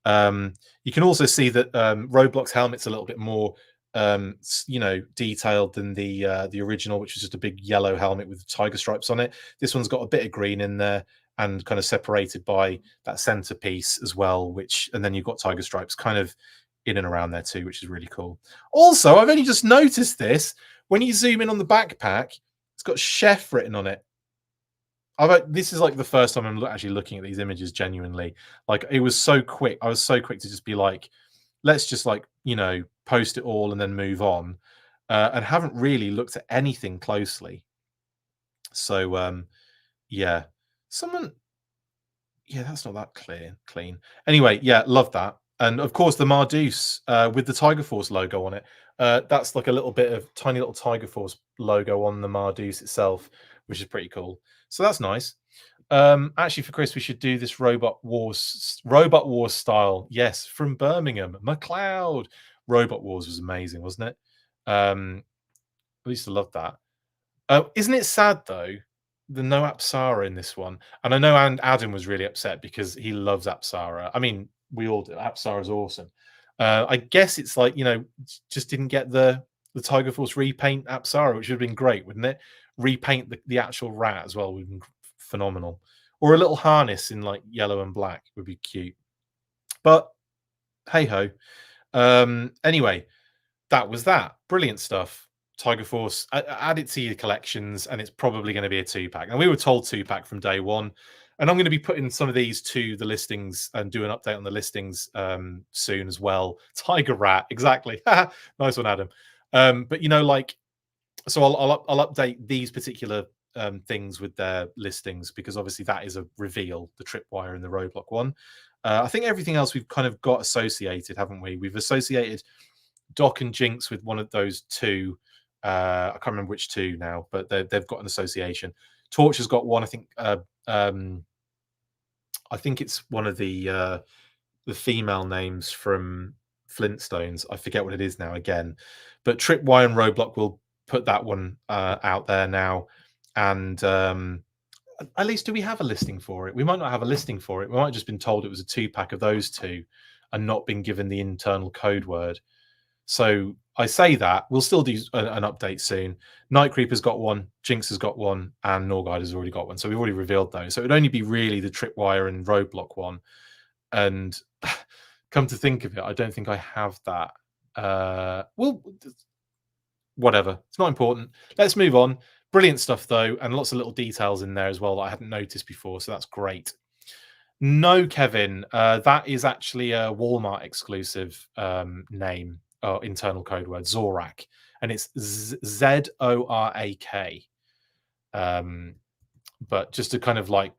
You can also see that Roblox helmet's a little bit more, detailed than the original, which was just a big yellow helmet with tiger stripes on it. This one's got a bit of green in there and kind of separated by that centerpiece as well, and then you've got tiger stripes kind of in and around there too, which is really cool. Also, I've only just noticed this. When you zoom in on the backpack, it's got chef written on it. This is like the first time I'm actually looking at these images genuinely. Like, it was so quick. I was so quick to just be like, let's just post it all and then move on, and haven't really looked at anything closely. So yeah, that's not that clean. Anyway, yeah, love that. And of course the Marduce with the Tiger Force logo on it. That's like a little bit of tiny little Tiger Force logo on the Marduce itself, which is pretty cool. So that's nice. Actually, for Chris, we should do this Robot Wars style. Yes, from Birmingham, McLeod. Robot Wars was amazing, wasn't it? I used to love that. Isn't it sad though? The no Apsara in this one, and I know Adam was really upset because he loves Apsara. I mean, we all do. Apsara is awesome. I guess it's like, just didn't get the Tiger Force repaint Apsara, which would have been great, wouldn't it? Repaint the actual rat as well would have been phenomenal, or a little harness in like yellow and black would be cute. But hey ho. Anyway, that was that. Brilliant stuff. Tiger Force, add it to your collections, and it's probably going to be a 2-pack. And we were told 2-pack from day one. And I'm going to be putting some of these to the listings and do an update on the listings soon as well. Tiger Rat, exactly. Nice one, Adam. But so I'll update these particular things with their listings, because obviously that is a reveal, the tripwire and the roadblock one. I think everything else we've kind of got associated, haven't we? We've associated Doc and Jinx with one of those two. I can't remember which two now, but they've got an association. Torch has got one. I think it's one of the female names from Flintstones. I forget what it is now again, but Tripwire and Roblox will put that one out there now. And at least, do we have a listing for it? We might not have a listing for it. We might have just been told it was a 2-pack of those two and not been given the internal code word. So I say that we'll still do an update soon. Night Creeper's got one, Jinx has got one, and Norguide has already got one. So we've already revealed those. So it would only be really the Tripwire and Roadblock one. And come to think of it, I don't think I have that. Well, whatever. It's not important. Let's move on. Brilliant stuff, though, and lots of little details in there as well that I hadn't noticed before. So that's great. No, Kevin, that is actually a Walmart exclusive name. Internal code word, Zorak, and it's Zorak. But just to kind of like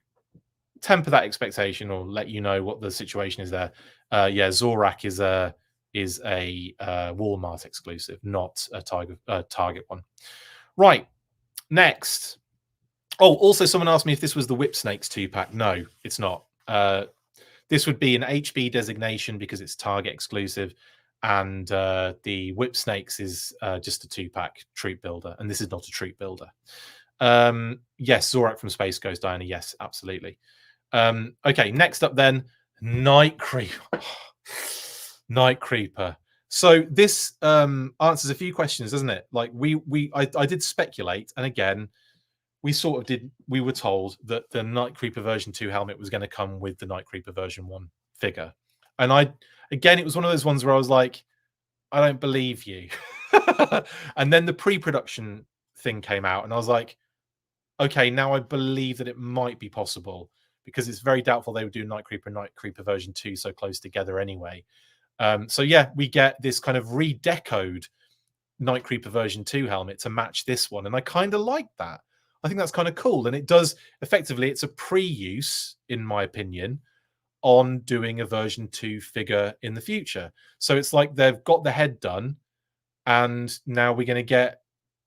temper that expectation or let you know what the situation is there. Zorak is a Walmart exclusive, not a Target one. Right, next. Oh, also someone asked me if this was the Whip Snakes 2-pack. No, it's not. This would be an HB designation because it's Target exclusive. And the Whip Snakes is just a 2-pack troop builder, and this is not a troop builder. Yes, Zorak from Space Ghost Diana. Yes, absolutely. Okay, next up then, Night Creeper. Night Creeper. So this answers a few questions, doesn't it? Like I did speculate, and again, we were told that the Night Creeper version 2 helmet was going to come with the Night Creeper version 1 figure, and again, it was one of those ones where I was like, I don't believe you. And then the pre-production thing came out, and I was like, okay, now I believe that it might be possible, because it's very doubtful they would do Night Creeper version 2 so close together anyway. So yeah, we get this kind of redecoed Night Creeper version 2 helmet to match this one, and I kind of like that. I think that's kind of cool, and it does effectively, it's a pre-use, in my opinion, on doing a version 2 figure in the future. So it's like they've got the head done, and now we're going to get,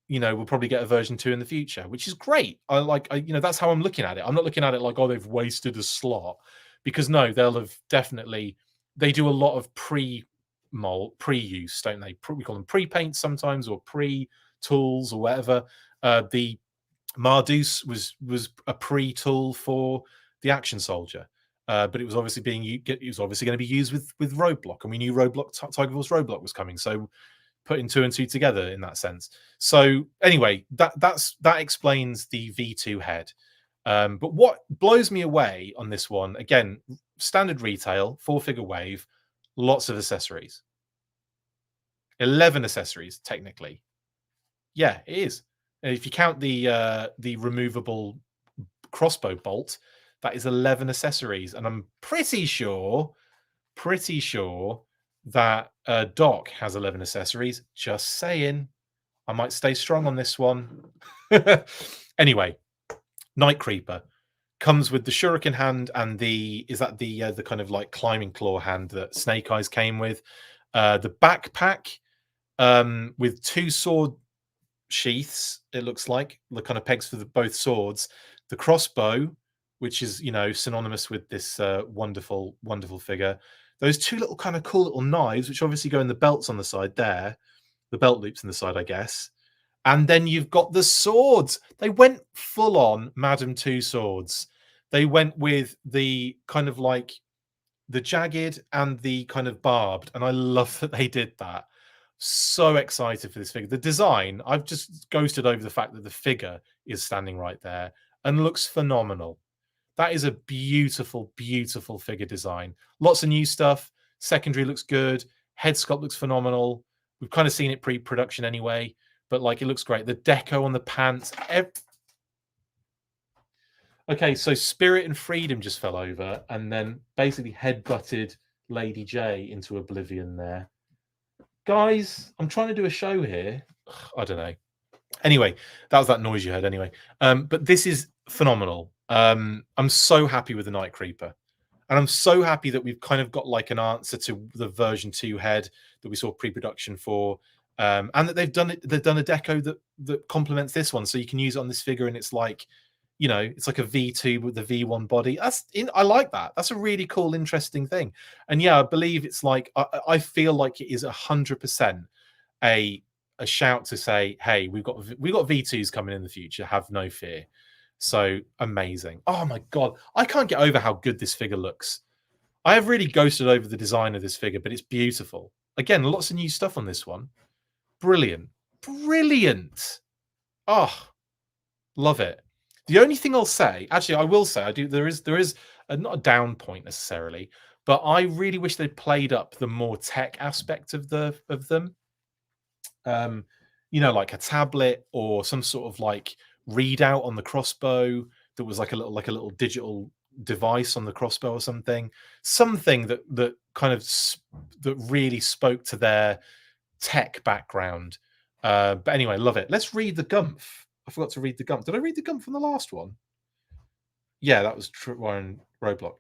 we'll probably get a version 2 in the future, which is great. That's how I'm looking at it. I'm not looking at it like, oh, they've wasted a slot, because no, they'll have definitely, they do a lot of pre-use, don't they? We call them pre-paints sometimes, or pre-tools or whatever. The Marduce was a pre-tool for the Action Soldier. but it was obviously going to be used with Roadblock, and we knew Tiger Force Roadblock was coming, so putting 2 and 2 together in that sense. So anyway, that explains the V2 head. But what blows me away on this one, again, standard retail, 4-figure wave, lots of accessories. 11 accessories, technically. Yeah, it is. And if you count the removable crossbow bolt, that is 11 accessories. And I'm pretty sure that Doc has 11 accessories. Just saying. I might stay strong on this one. Anyway, Night Creeper comes with the shuriken hand and the kind of like climbing claw hand that Snake Eyes came with. The backpack with 2 sword sheaths, it looks like, the kind of pegs for both swords. The crossbow, which is, you know, synonymous with this wonderful figure. Those 2 little kind of cool little knives, which obviously go in the belts on the side there, the belt loops in the side, I guess. And then you've got the swords. They went full on Madame 2 swords. They went with the kind of like the jagged and the kind of barbed, and I love that they did that. So excited for this figure. The design, I've just ghosted over the fact that the figure is standing right there and looks phenomenal. That is a beautiful, beautiful figure design. Lots of new stuff. Secondary looks good. Head sculpt looks phenomenal. We've kind of seen it pre-production anyway, but like it looks great. The deco on the pants. Okay, so Spirit and Freedom just fell over and then basically head-butted Lady J into oblivion there. Guys, I'm trying to do a show here. I don't know. Anyway, that was that noise you heard anyway. But this is phenomenal. I'm so happy with the Night Creeper. And I'm so happy that we've kind of got like an answer to the version 2 head that we saw pre-production for. And that they've done a deco that complements this one. So you can use it on this figure and it's like, you know, it's like a V2 with the V1 body. I like that. That's a really cool, interesting thing. And yeah, I believe it's like, I feel like it is 100% a shout to say, hey, we've got V2s coming in the future. Have no fear. So amazing. Oh my God. I can't get over how good this figure looks. I have really ghosted over the design of this figure, but it's beautiful. Again, lots of new stuff on this one. Brilliant. Brilliant. Oh, love it. The only thing I'll say, actually, I will say, there is not a down point necessarily, but I really wish they played up the more tech aspect of them. You know, like a tablet or some sort of like readout on the crossbow that was like a little digital device on the crossbow or something that kind of that really spoke to their tech background. But anyway, love it. Let's read the Gumph. I forgot to read the Gumph. Did I read the Gumph from the last one? Yeah, that was Warren Roadblock.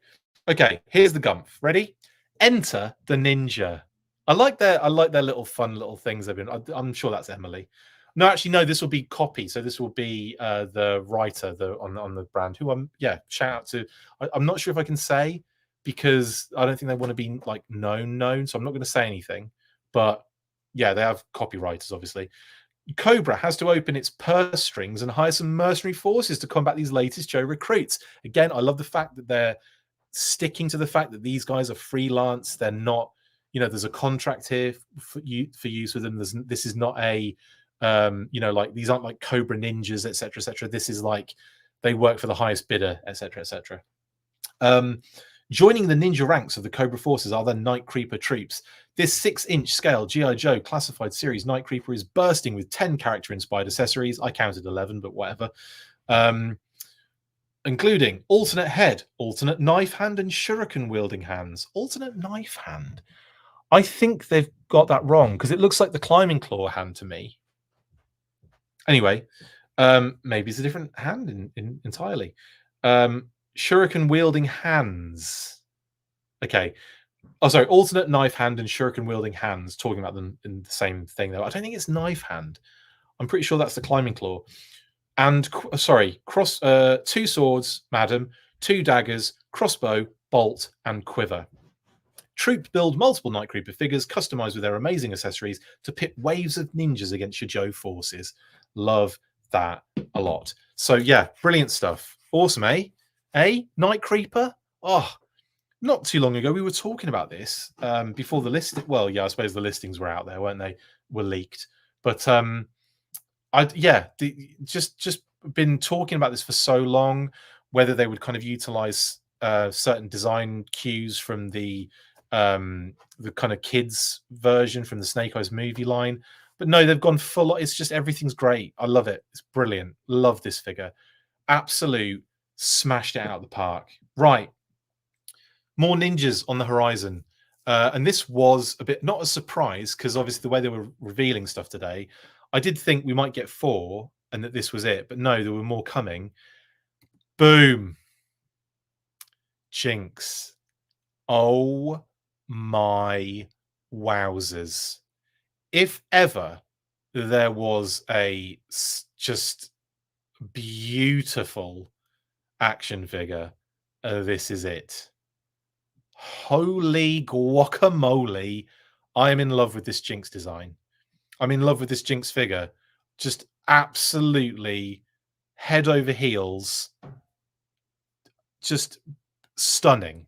Okay, here's the Gumph. Ready? Enter the Ninja. I like their little fun little things they've been. I'm sure that's Emily. No, actually, no. This will be Copy. So this will be the writer on the brand. Who shout out to. I'm not sure if I can say because I don't think they want to be like known. So I'm not going to say anything. But yeah, they have copywriters, obviously. Cobra has to open its purse strings and hire some mercenary forces to combat these latest Joe recruits. Again, I love the fact that they're sticking to the fact that these guys are freelance. They're not, you know, there's a contract here for use with them. This is not a, you know, like these aren't like Cobra ninjas, etc., etc. This is like they work for the highest bidder, etc., etc. Joining the ninja ranks of the Cobra forces are the Night Creeper troops. This 6-inch scale G.I. Joe classified series Night Creeper is bursting with 10 character-inspired accessories. I counted 11, but whatever. Including alternate head, alternate knife hand, and shuriken-wielding hands. Alternate knife hand. I think they've got that wrong because it looks like the climbing claw hand to me. Anyway, maybe it's a different hand entirely. Shuriken-wielding hands. Okay. Oh, sorry. Alternate knife hand and shuriken-wielding hands. Talking about them in the same thing, though. I don't think it's knife hand. I'm pretty sure that's the climbing claw. And, sorry, 2 swords, madam, 2 daggers, crossbow, bolt, and quiver. Troops build multiple Night Creeper figures, customized with their amazing accessories to pit waves of ninjas against your Joe forces. Love that a lot. So, yeah, brilliant stuff. Awesome, eh? Night Creeper? Oh, not too long ago, we were talking about this before the list. Well, yeah, I suppose the listings were out there, weren't they? Were leaked, but just been talking about this for so long, whether they would kind of utilize certain design cues from the kind of kids version from the Snake Eyes movie line. But no, they've gone full. It's just everything's great. I love it. It's brilliant. Love this figure. Absolute smashed it out of the park. Right. More ninjas on the horizon. And this was a bit not a surprise because obviously the way they were revealing stuff today, I did think we might get 4 and that this was it. But no, there were more coming. Boom. Jinx. Oh my wowzers. If ever there was a just beautiful action figure, this is it. Holy guacamole. I am in love with this Jinx design. I'm in love with this Jinx figure. Just absolutely head over heels. Just stunning.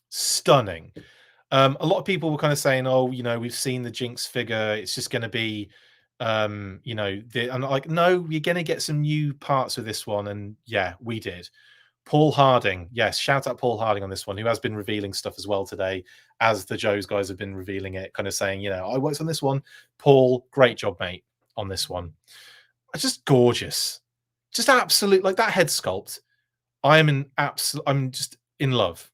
Stunning. A lot of people were kind of saying, oh, you know, we've seen the Jinx figure. It's just going to be, you know, I'm like, no, you're going to get some new parts with this one. And yeah, we did. Paul Harding. Yes, shout out Paul Harding on this one, who has been revealing stuff as well today, as the Joe's guys have been revealing it, kind of saying, you know, I worked on this one. Paul, great job, mate, on this one. It's just gorgeous. Just absolute, like that head sculpt. I'm just in love.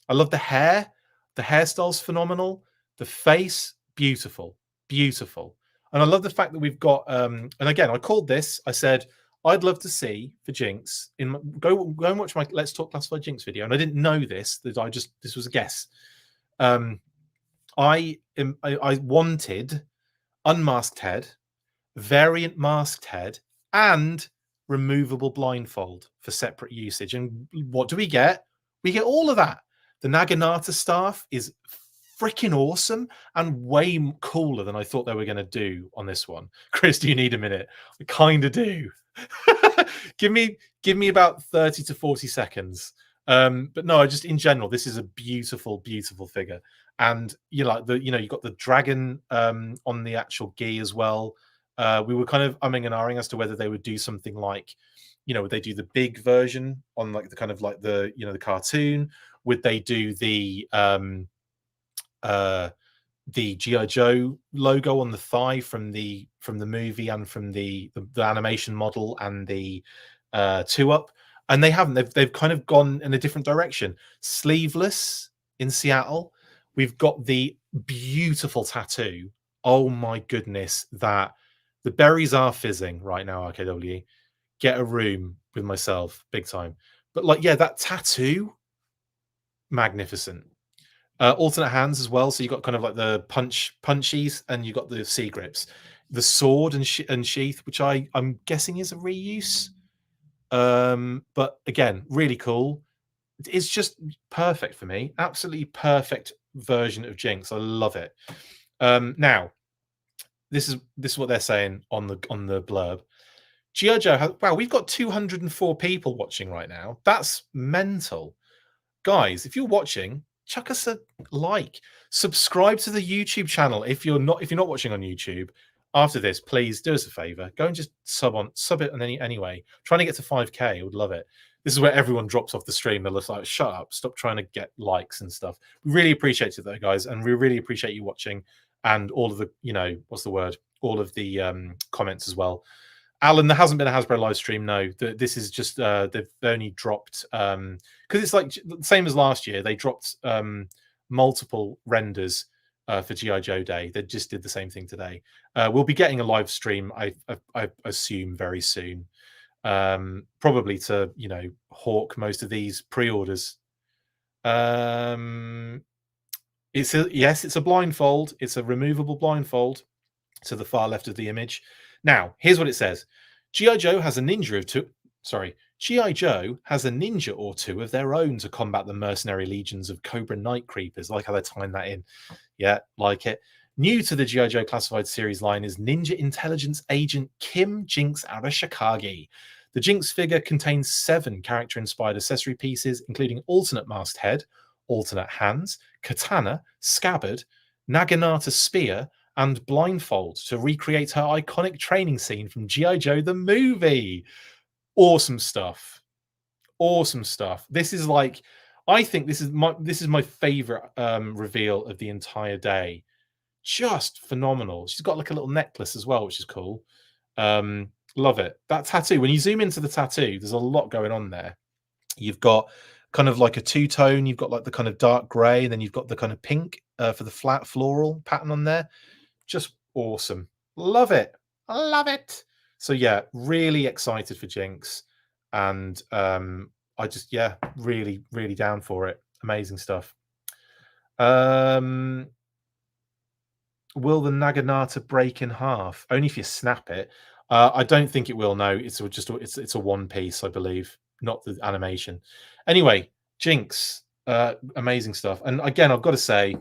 I love the hair. The hairstyle's phenomenal. The face, beautiful, beautiful. And I love the fact that we've got, and again, I called this, I said, I'd love to see for Jinx go and watch my Let's Talk Classified Jinx video. And I didn't know this was a guess. I wanted unmasked head, variant masked head, and removable blindfold for separate usage. And what do we get? We get all of that. The Naginata staff is freaking awesome and way cooler than I thought they were going to do on this one. Chris, do you need a minute? I kind of do. give me about 30 to 40 seconds. But no, just in general, this is a beautiful, beautiful figure. And you got the dragon on the actual gi as well. We were kind of umming and ahhing as to whether they would do something like, you know, would they do the big version on like the kind of like the, you know, the cartoon? Would they do the G.I. Joe logo on the thigh from the movie and from the animation model and the 2-up? And they haven't. They've kind of gone in a different direction. Sleeveless in Seattle. We've got the beautiful tattoo. Oh my goodness, that the berries are fizzing right now, RKW. Get a room with myself, big time. But like, yeah, that tattoo, magnificent. Alternate hands as well. So you got kind of like the punchies, and you got the sea grips, the sword and sheath, which I'm guessing is a reuse. But again, really cool. It's just perfect for me. Absolutely perfect version of Jinx. I love it. Now, this is what they're saying on the blurb. G.I. Joe wow, we've got 204 people watching right now. That's mental. Guys, if you're watching, chuck us a like. Subscribe to the YouTube channel if you're not watching on YouTube. After this, please do us a favor. Go and just sub it on anyway. Trying to get to 5K. I would love it. This is where everyone drops off the stream. They're like, shut up, stop trying to get likes and stuff. We really appreciate it though, guys, and we really appreciate you watching and all of the, you know, what's the word? All of the comments as well. Alan, there hasn't been a Hasbro live stream. No, this is just they've only dropped because it's like the same as last year. They dropped multiple renders for G.I. Joe Day. They just did the same thing today. We'll be getting a live stream, I assume, very soon. Probably to, you know, hawk most of these pre-orders. It's a blindfold. It's a removable blindfold to the far left of the image. Now, here's what it says. G.I. Joe has a ninja or two of their own to combat the mercenary legions of Cobra Night Creepers. Like how they're tying that in. Yeah, like it. New to the G.I. Joe Classified series line is Ninja Intelligence Agent Kim Jinx Arashikage. The Jinx figure contains 7 character-inspired accessory pieces, including alternate masked head, alternate hands, katana, scabbard, Naginata spear, and blindfold to recreate her iconic training scene from G.I. Joe the movie. Awesome stuff. Awesome stuff. This is like, I think this is my favorite reveal of the entire day. Just phenomenal. She's got like a little necklace as well, which is cool. Love it. That tattoo, when you zoom into the tattoo, there's a lot going on there. You've got kind of like a two-tone, you've got like the kind of dark gray, and then you've got the kind of pink for the flat floral pattern on there. Just awesome. Love it. Love it. So yeah, really excited for Jinx. And I just, yeah, really, really down for it. Amazing stuff. Will the Naginata break in half? Only if you snap it. I don't think it will. No, it's a one piece, I believe, not the animation. Anyway, Jinx, amazing stuff. And again, I've got to say,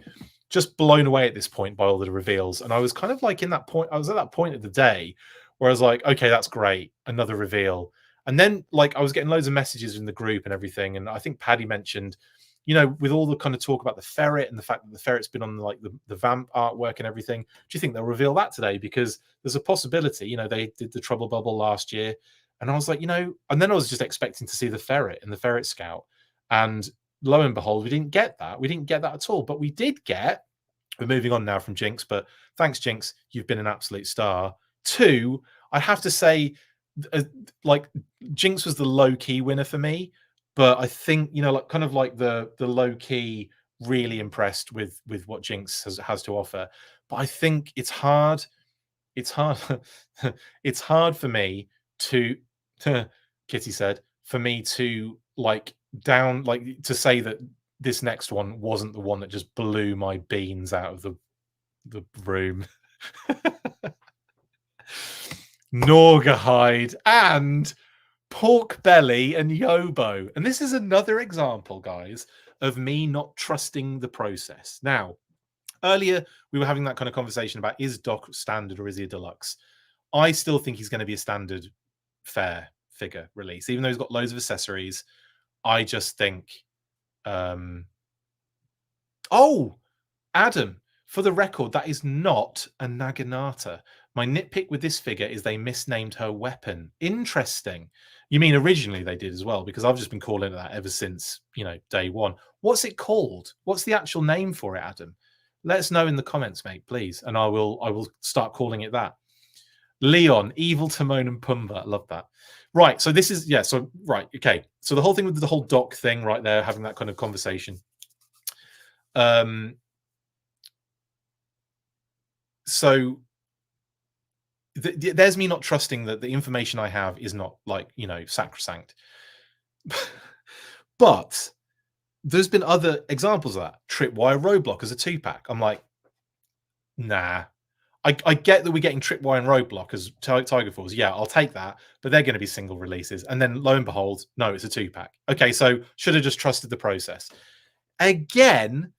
just blown away at this point by all the reveals. And I was kind of like in that point. I was at that point of the day where I was like, okay, that's great, another reveal. And then like I was getting loads of messages in the group and everything. And I think Paddy mentioned, you know, with all the kind of talk about the ferret and the fact that the ferret's been on like the vamp artwork and everything, do you think they'll reveal that today? Because there's a possibility, you know, they did the Trouble Bubble last year. And I was like, you know, and then I was just expecting to see the ferret and the ferret scout. And lo and behold, we didn't get that. We didn't get that at all. But we did get, we're moving on now from Jinx, but thanks, Jinx. You've been an absolute star. 2, I have to say, like Jinx was the low-key winner for me. But I think, you know, like kind of like the low key, really impressed with what Jinx has to offer. But I think it's hard. It's hard. It's hard for me to Kitty said, for me to like to say that this next one wasn't the one that just blew my beans out of the room. Norgahide and pork belly and Yobo. And this is another example, guys, of me not trusting the process. Now, earlier we were having that kind of conversation about, is Doc standard or is he a deluxe? I still think he's going to be a standard fair figure release, even though he's got loads of accessories. I just think oh, Adam, for the record, that is not a Naginata. My nitpick with this figure is they misnamed her weapon. Interesting. You mean originally they did as well? Because I've just been calling it that ever since, you know, day one. What's it called? What's the actual name for it, Adam? Let us know in the comments, mate, please. And I will start calling it that. Leon, Evil Timon and Pumbaa. I love that. Right. So this is, yeah. So, right. Okay. So the whole thing with the whole Doc thing right there, having that kind of conversation. So there's me not trusting that the information I have is not, like, you know, sacrosanct. But there's been other examples of that. Tripwire Roadblock as a 2-pack. I'm like, nah. I get that we're getting Tripwire and Roadblock as Tiger Force. Yeah, I'll take that. But they're going to be single releases. And then lo and behold, no, it's a 2-pack. Okay, so should have just trusted the process. Again,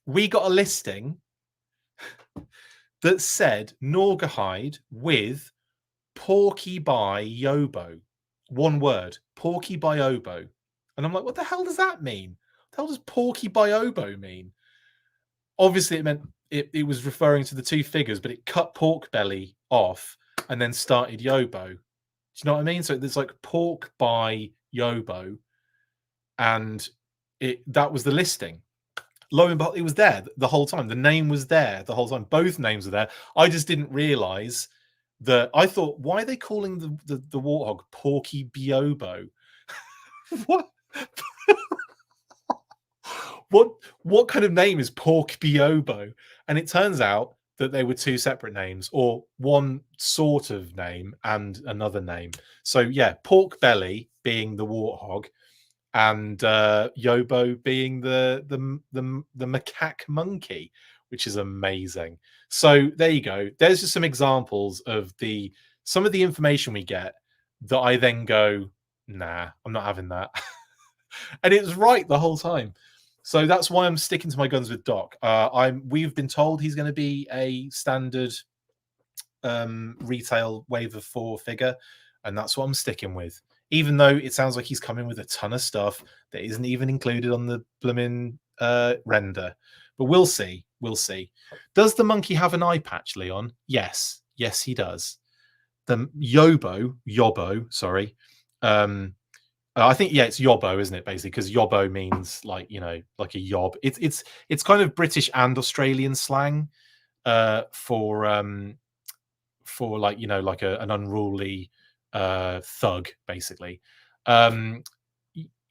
we got a listing that said Norgahide with Porky by Yobo. One word, Porky by Obo. And I'm like, what the hell does that mean? What the hell does Porky by Obo mean? Obviously, it meant it was referring to the two figures, but it cut Pork Belly off and then started Yobo. Do you know what I mean? So there's like Pork by Yobo, and that was the listing. Lo and behold, it was there the whole time. The name was there the whole time. Both names were there. I just didn't realize that. I thought, why are they calling the warthog Porky Biobo? What? What kind of name is Pork Biobo? And it turns out that they were two separate names, or one sort of name and another name. So yeah, Pork Belly being the warthog, and Yobo being the macaque monkey, which is amazing. So there you go. There's just some examples of some of the information we get that I then go, nah, I'm not having that. And it was right the whole time. So that's why I'm sticking to my guns with Doc. We've been told he's going to be a standard retail wave of 4 figure, and that's what I'm sticking with. Even though it sounds like he's coming with a ton of stuff that isn't even included on the blooming render, but we'll see. We'll see. Does the monkey have an eye patch, Leon? Yes. Yes, he does. The Yobo, sorry. I think, yeah, it's Yobbo, isn't it? Basically, because Yobbo means like, you know, like a yob. It's kind of British and Australian slang for like, you know, like an unruly thug, basically.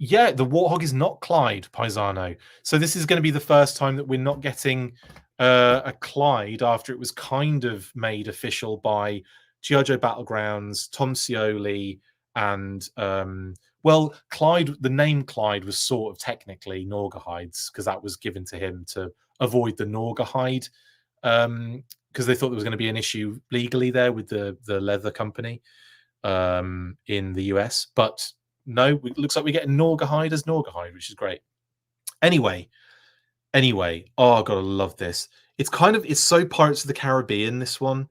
Yeah, the Warthog is not Clyde, Paisano. So this is going to be the first time that we're not getting a Clyde after it was kind of made official by G.I. Joe Battlegrounds, Tom Scioli, and well, Clyde. The name Clyde was sort of technically Naugahyde's because that was given to him to avoid the Naugahyde, because they thought there was going to be an issue legally there with the leather company in the US, but no, it looks like we're getting Naugahyde as Naugahyde, which is great. Anyway, oh god, I love this. It's so Pirates of the Caribbean, this one.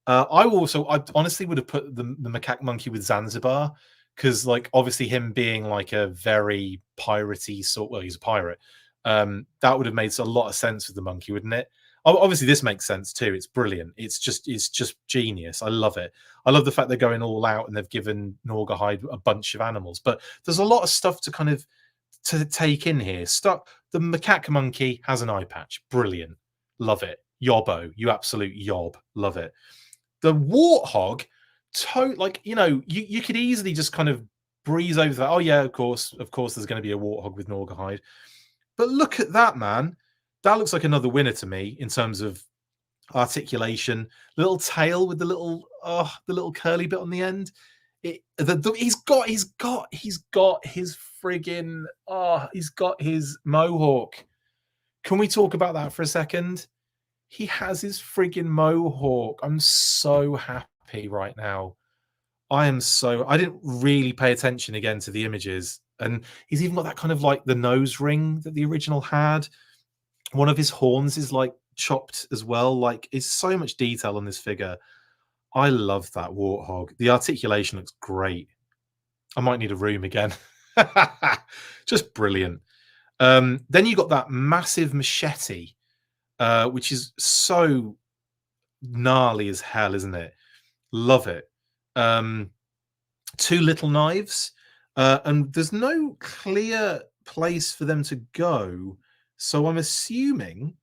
I honestly would have put the macaque monkey with Zanzibar, because like obviously him being like a very piratey sort, well, he's a pirate. That would have made a lot of sense with the monkey, wouldn't it? Obviously this makes sense too. It's brilliant. It's just genius. I love it. I love the fact they're going all out and they've given Naugahyde a bunch of animals, but there's a lot of stuff to kind of to take in here. The macaque monkey has an eye patch. Brilliant. Love it. Yobbo, you absolute yob. Love it. The warthog, like, you know, you could easily just kind of breeze over that. Oh yeah, of course there's going to be a warthog with Naugahyde. But look at that, man. That looks like another winner to me in terms of articulation. Little tail with the little curly bit on the end. He's got his friggin' he's got his mohawk. Can we talk about that for a second? He has his friggin' mohawk. I'm so happy right now. I didn't really pay attention again to the images, and he's even got that kind of like the nose ring that the original had. One of his horns is like chopped as well. Like, it's so much detail on this figure. I love that warthog. The articulation looks great. I might need a room again. Just brilliant. Then you got that massive machete, which is so gnarly as hell, isn't it? Love it. Two little knives, and there's no clear place for them to go. So I'm assuming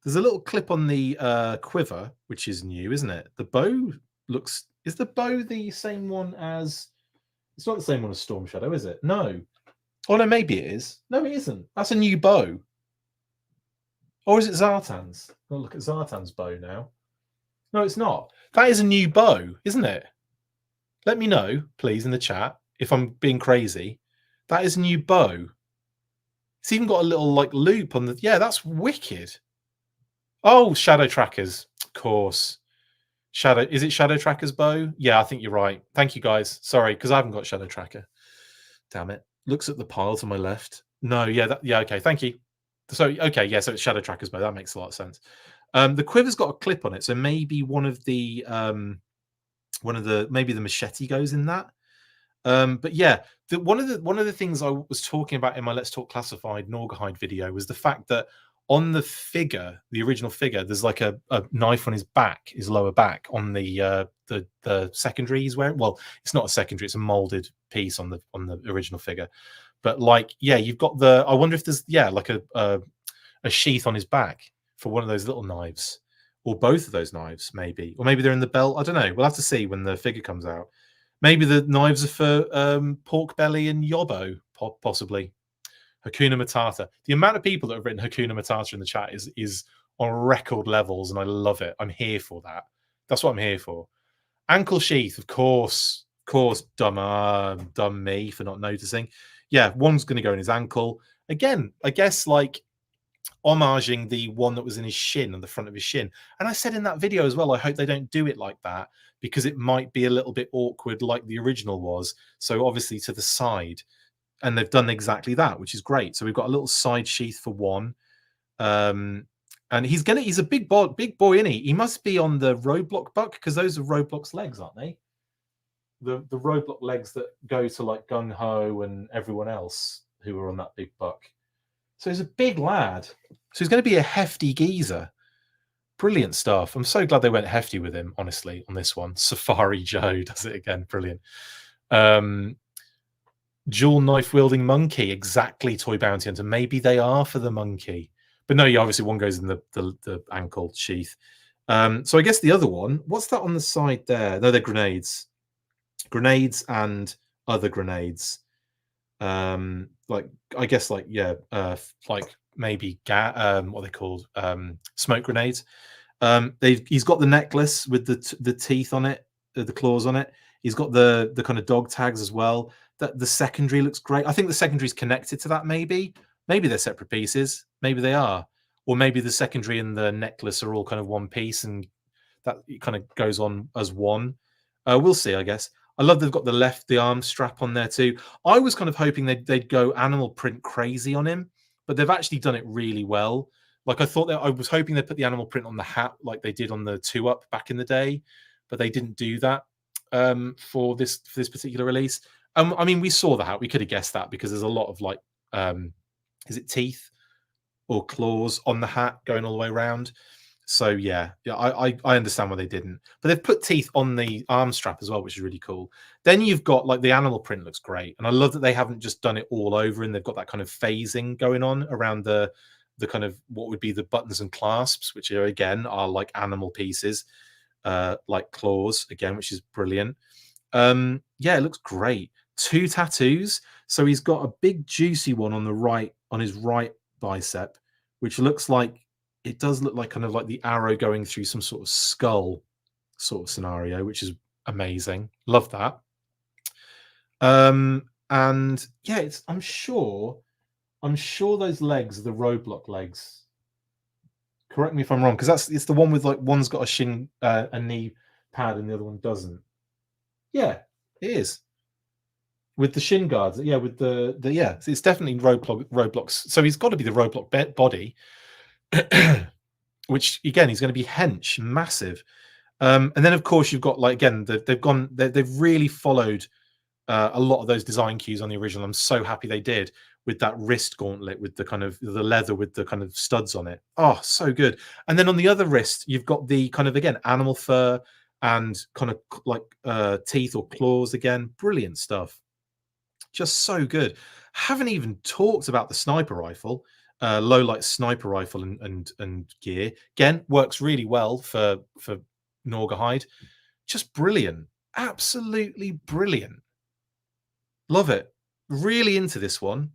there's a little clip on the quiver, which is new, isn't it? The bow looks... Is the bow the same one as... It's not the same one as Storm Shadow, is it? No. Oh, no, maybe it is. No, it isn't. That's a new bow. Or is it Zartan's? I'll look at Zartan's bow now. No, it's not. That is a new bow, isn't it? Let me know, please, in the chat, if I'm being crazy. That is a new bow. It's even got a little like loop on the... Yeah, that's wicked. Oh, Shadow Trackers, of course. Is it Shadow Tracker's bow? Yeah, I think you're right. Thank you, guys. Sorry, because I haven't got Shadow Tracker. Damn it. Looks at the pile to my left. No, yeah, okay, thank you. So, okay, yeah, so it's Shadow Tracker's bow. That makes a lot of sense. The quiver's got a clip on it, so maybe maybe the machete goes in that. But yeah, one of the things I was talking about in my Let's Talk Classified Naugahyde video was the fact that on the figure, the original figure, there's like a knife on his back, his lower back, on the secondary he's wearing. Well, it's not a secondary; it's a molded piece on the original figure. But like, yeah, you've got I wonder if there's like a sheath on his back for one of those little knives, or both of those knives, maybe, or maybe they're in the belt. I don't know. We'll have to see when the figure comes out. Maybe the knives are for Pork Belly and Yobbo, possibly. Hakuna Matata. The amount of people that have written Hakuna Matata in the chat is on record levels, and I love it. I'm here for that. That's what I'm here for. Ankle sheath, of course. Dumb me for not noticing. Yeah, one's going to go in his ankle. Again, I guess like homaging the one that was in his shin, on the front of his shin. And I said in that video as well, I hope they don't do it like that, because it might be a little bit awkward like the original was. So obviously to the side. And they've done exactly that, which is great. So we've got a little side sheath for one. And he's a big boy, isn't he? He must be on the Roadblock buck, because those are Roadblock's legs, aren't they? The Roadblock legs that go to like Gung Ho and everyone else who are on that big buck. So he's a big lad. So he's going to be a hefty geezer. Brilliant stuff. I'm so glad they went hefty with him, honestly, on this one. Safari Joe does it again. Brilliant. Dual knife wielding monkey, exactly. Toy Bounty Hunter. Maybe they are for the monkey, but no. Yeah, obviously one goes in the ankle sheath. So I guess the other one. What's that on the side there? No, they're grenades, and other grenades. Like I guess like yeah, like maybe what are they called? Smoke grenades. He's got the necklace with the teeth on it, the claws on it. He's got the kind of dog tags as well. That the secondary looks great. I think the secondary is connected to that. Maybe they're separate pieces. Maybe they are, or maybe the secondary and the necklace are all kind of one piece, and that kind of goes on as one. We'll see, I guess. I love they've got the arm strap on there too. I was kind of hoping they'd go animal print crazy on him, but they've actually done it really well. Like I was hoping they'd put the animal print on the hat like they did on the 2-Up back in the day, but they didn't do that for this particular release. I mean, we saw the hat. We could have guessed that because there's a lot of like, is it teeth or claws on the hat going all the way around? So yeah, I understand why they didn't, but they've put teeth on the arm strap as well, which is really cool. Then you've got like the animal print looks great, and I love that they haven't just done it all over, and they've got that kind of phasing going on around the kind of what would be the buttons and clasps, which are again are like animal pieces, like claws again, which is brilliant. Yeah, it looks great. 2 tattoos. So he's got a big juicy one on the right, on his right bicep, which looks like, it does look like kind of like the arrow going through some sort of skull sort of scenario, which is amazing. Love that. And yeah, I'm sure those legs are the roadblock legs. Correct me if I'm wrong, because it's the one with like one's got a knee pad and the other one doesn't. Yeah, it is. With the shin guards, yeah, with the yeah, it's definitely roadblocks. So he's got to be the roadblock body, which again, he's going to be hench, massive. And then of course you've got like again, they've really followed a lot of those design cues on the original. I'm so happy they did with that wrist gauntlet with the kind of the leather with the kind of studs on it. Oh, so good. And then on the other wrist, you've got the kind of again animal fur and kind of like teeth or claws again. Brilliant stuff. Just so good. Haven't even talked about the sniper rifle, low light sniper rifle and gear. Again, works really well for Norgahide. Just brilliant. Absolutely brilliant. Love it. Really into this one.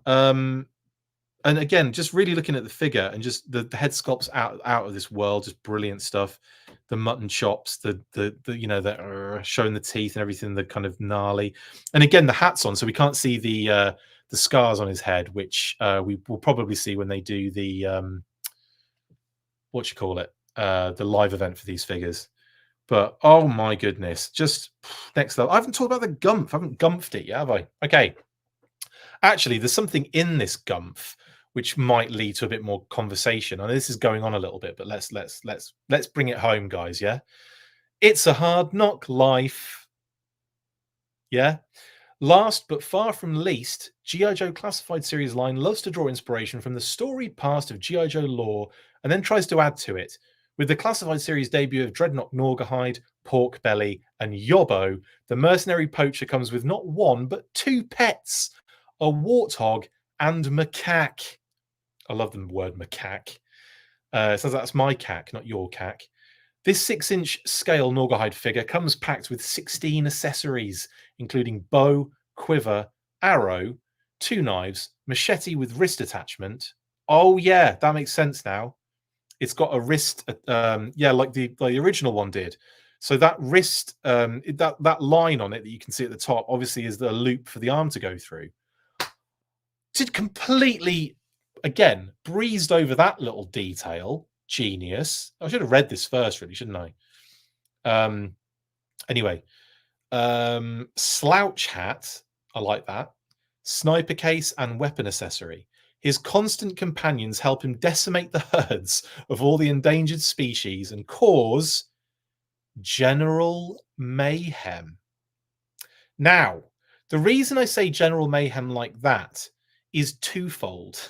And again, just really looking at the figure and just the head sculpts out of this world. Just brilliant stuff. The mutton chops, the you know, the showing the teeth and everything, the kind of gnarly. And again, the hat's on, so we can't see the scars on his head, which we will probably see when they do the what you call it, the live event for these figures. But oh my goodness, just next level. I haven't talked about the gumph. I haven't gumphed it yet, have I? Okay. Actually, there's something in this gumph which might lead to a bit more conversation. I know this is going on a little bit, but let's bring it home, guys. Yeah, it's a hard knock life. Yeah. Last but far from least, G.I. Joe Classified Series line loves to draw inspiration from the storied past of G.I. Joe lore and then tries to add to it. With the Classified Series debut of Dreadnought Norgahide, Pork Belly, and Yobbo, the mercenary poacher comes with not one, but 2 pets, a warthog and macaque. I love the word macaque. So that's my cack, not your cack. This 6-inch scale Norgahide figure comes packed with 16 accessories, including bow, quiver, arrow, 2 knives, machete with wrist attachment. Oh yeah, that makes sense now. It's got a wrist, yeah, like the original one did. So that wrist, that line on it that you can see at the top, obviously is the loop for the arm to go through. Did completely, again, breezed over that little detail. Genius. I should have read this first, really, shouldn't I? Anyway, slouch hat. I like that. Sniper case and weapon accessory. His constant companions help him decimate the herds of all the endangered species and cause general mayhem. Now, the reason I say general mayhem like that is twofold.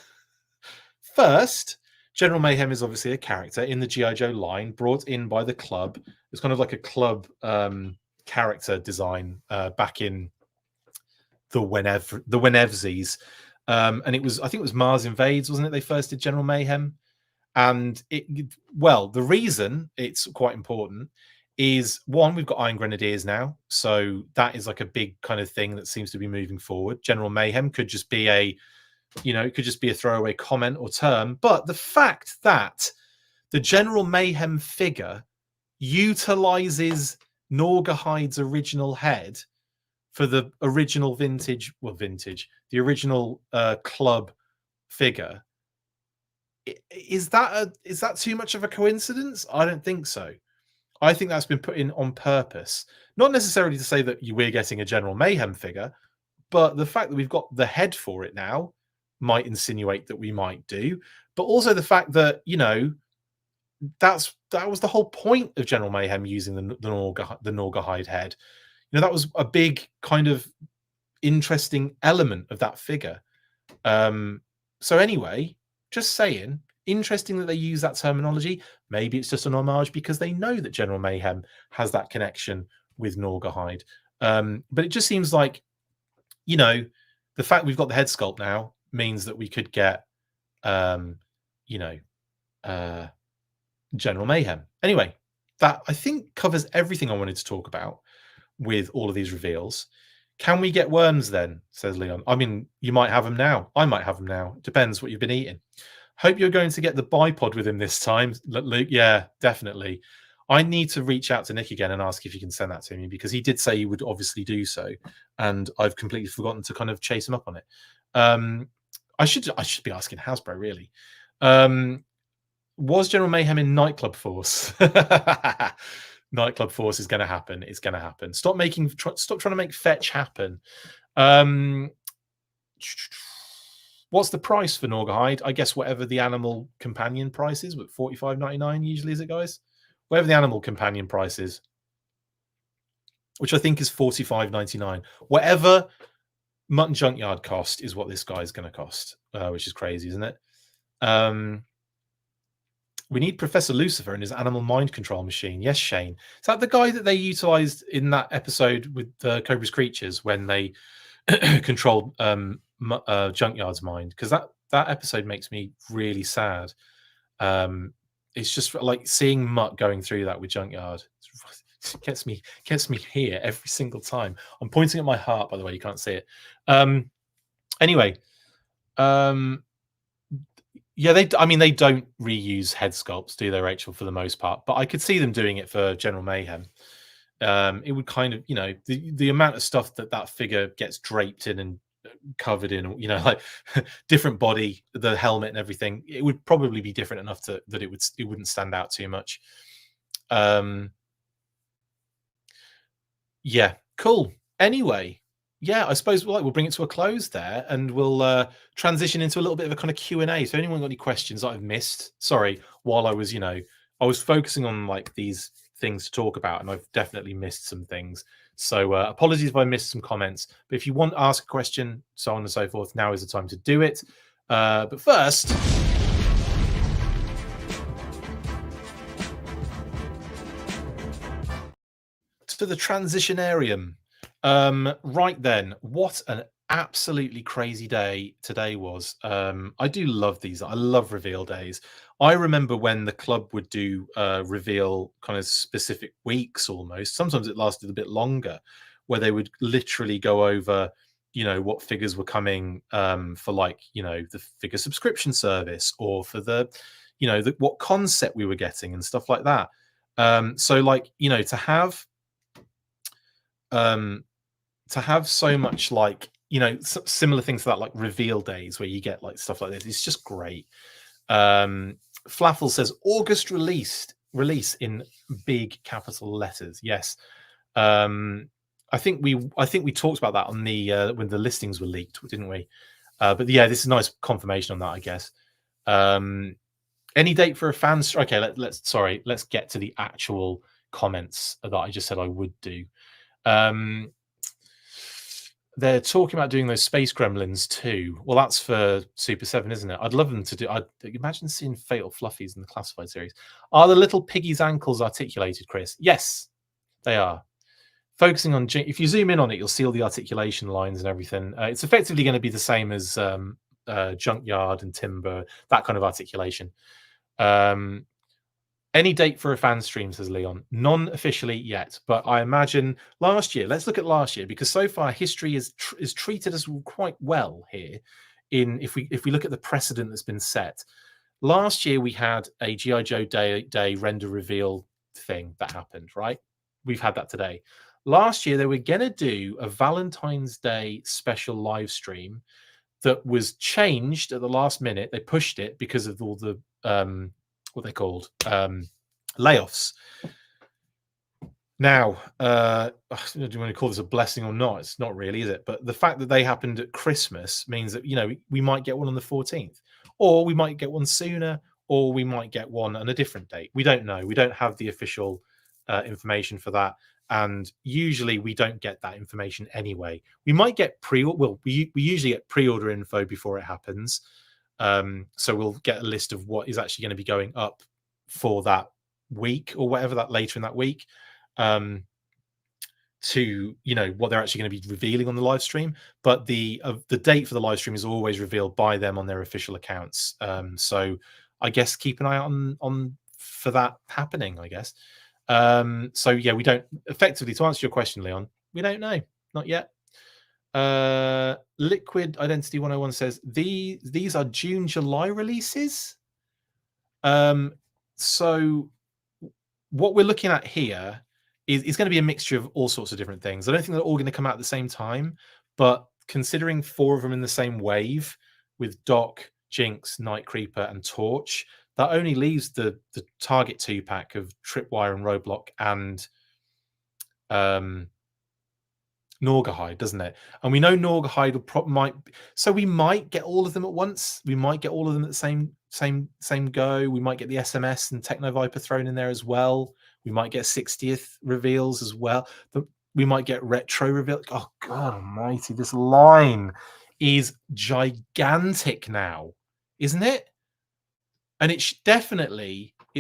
first, General Mayhem is obviously a character in the G.I. Joe line brought in by the club. It's kind of like a club character design back in the whenevsies. And it was, I think it was Mars Invades, wasn't it? They first did General Mayhem. And the reason it's quite important is, one, we've got Iron Grenadiers now. So that is like a big kind of thing that seems to be moving forward. General Mayhem could just be a throwaway comment or term. But the fact that the General Mayhem figure utilizes Norgahide's original head for the original the original club figure, is that too much of a coincidence? I don't think so. I think that's been put in on purpose, not necessarily to say that we're getting a General Mayhem figure, but the fact that we've got the head for it now might insinuate that we might do. But also the fact that, that was the whole point of General Mayhem using the Norgahide head. That was a big kind of interesting element of that figure. So anyway, just saying, interesting that they use that terminology. Maybe it's just an homage because they know that General Mayhem has that connection with Norgahide. But it just seems like, the fact we've got the head sculpt now means that we could get, General Mayhem. Anyway, that I think covers everything I wanted to talk about with all of these reveals. Can we get worms then? Says Leon. I mean, you might have them now. I might have them now. Depends what you've been eating. Hope you're going to get the bipod with him this time, Luke. Yeah, definitely. I need to reach out to Nick again and ask if he can send that to me, because he did say he would obviously do so, and I've completely forgotten to kind of chase him up on it. I should be asking Hasbro, really. Was General Mayhem in Nightclub Force? Nightclub Force is going to happen. It's going to happen. Stop trying to make fetch happen. What's the price for Norgahide? I guess whatever the animal companion price is, but $45.99 usually, is it, guys? Whatever the animal companion price is, which I think is $45.99. Whatever Mutton Junkyard cost is what this guy is going to cost, which is crazy, isn't it? We need Professor Lucifer and his animal mind control machine. Yes, Shane. Is that the guy that they utilized in that episode with Cobra's Creatures when they controlled Junkyard's mind? Because that episode makes me really sad. It's just like seeing Mutt going through that with Junkyard. It gets me here every single time. I'm pointing at my heart, by the way. You can't see it. Anyway, yeah, they don't reuse head sculpts, do they, Rachel, for the most part? But I could see them doing it for General Mayhem. It would kind of, the amount of stuff that figure gets draped in and covered in, like different body, the helmet and everything, it would probably be different enough that it wouldn't stand out too much. Yeah, cool. Anyway, yeah, I suppose we'll bring it to a close there, and we'll transition into a little bit of a kind of Q&A. So anyone got any questions that I've missed? Sorry, while I was, I was focusing on like these things to talk about, and I've definitely missed some things. So apologies if I missed some comments. But if you want to ask a question, so on and so forth, now is the time to do it. But first, to the transitionarium. Right then, what an absolutely crazy day today was. I do love these. I love reveal days. I remember when the club would do reveal kind of specific weeks almost. Sometimes it lasted a bit longer, where they would literally go over, what figures were coming for, like, the figure subscription service, or for the, what concept we were getting and stuff like that. So like, to have so much, like, similar things to that, like reveal days where you get like stuff like this, it's just great. Flaffle says August release in big capital letters. Yes. I think we talked about that on the when the listings were leaked, didn't we? But yeah, this is nice confirmation on that, I guess. Any date for a fan strike? Okay, let's get to the actual comments that I just said I would do. They're talking about doing those Space Gremlins too. Well, that's for Super 7, isn't it? I'd love them to do. I'd imagine seeing Fatal Fluffies in the Classified series. Are the little piggy's ankles articulated, Chris? Yes, they are. Focusing on, if you zoom in on it, you'll see all the articulation lines and everything. It's effectively going to be the same as Junkyard and Timber, that kind of articulation. Any date for a fan stream, says Leon? Non-officially yet, but I imagine last year. Let's look at last year, because so far history is treated us quite well here. If we look at the precedent that's been set, last year we had a G.I. Joe Day render reveal thing that happened, right? We've had that today. Last year they were going to do a Valentine's Day special live stream that was changed at the last minute. They pushed it because of all the what they called layoffs. Now, do you want to call this a blessing or not? It's not really, is it? But the fact that they happened at Christmas means that, you know, we might get one on the 14th, or we might get one sooner, or we might get one on a different date. We don't know. We don't have the official information for that. And usually we don't get that information anyway. We might get we usually get pre-order info before it happens. So we'll get a list of what is actually going to be going up for that week or whatever, that later in that week, to, you know, what they're actually going to be revealing on the live stream. But the date for the live stream is always revealed by them on their official accounts. So I guess keep an eye out on for that happening, I guess. So yeah, we don't, effectively, to answer your question, Leon, we don't know, not yet. Liquid Identity 101 says these are June-July releases. So what we're looking at here is going to be a mixture of all sorts of different things. I don't think they're all going to come out at the same time, but considering 4 of them in the same wave with Doc, Jinx, Night Creeper, and Torch, that only leaves the Target 2-pack of Tripwire and Roadblock and Norgahide, doesn't it? And we know Norgahide so we might get all of them at once. We might get all of them at the same go. We might get the SMS and Techno Viper thrown in there as well. We might get 60th reveals as well. We might get retro reveal. Oh God Almighty! This line is gigantic now, isn't it? And it's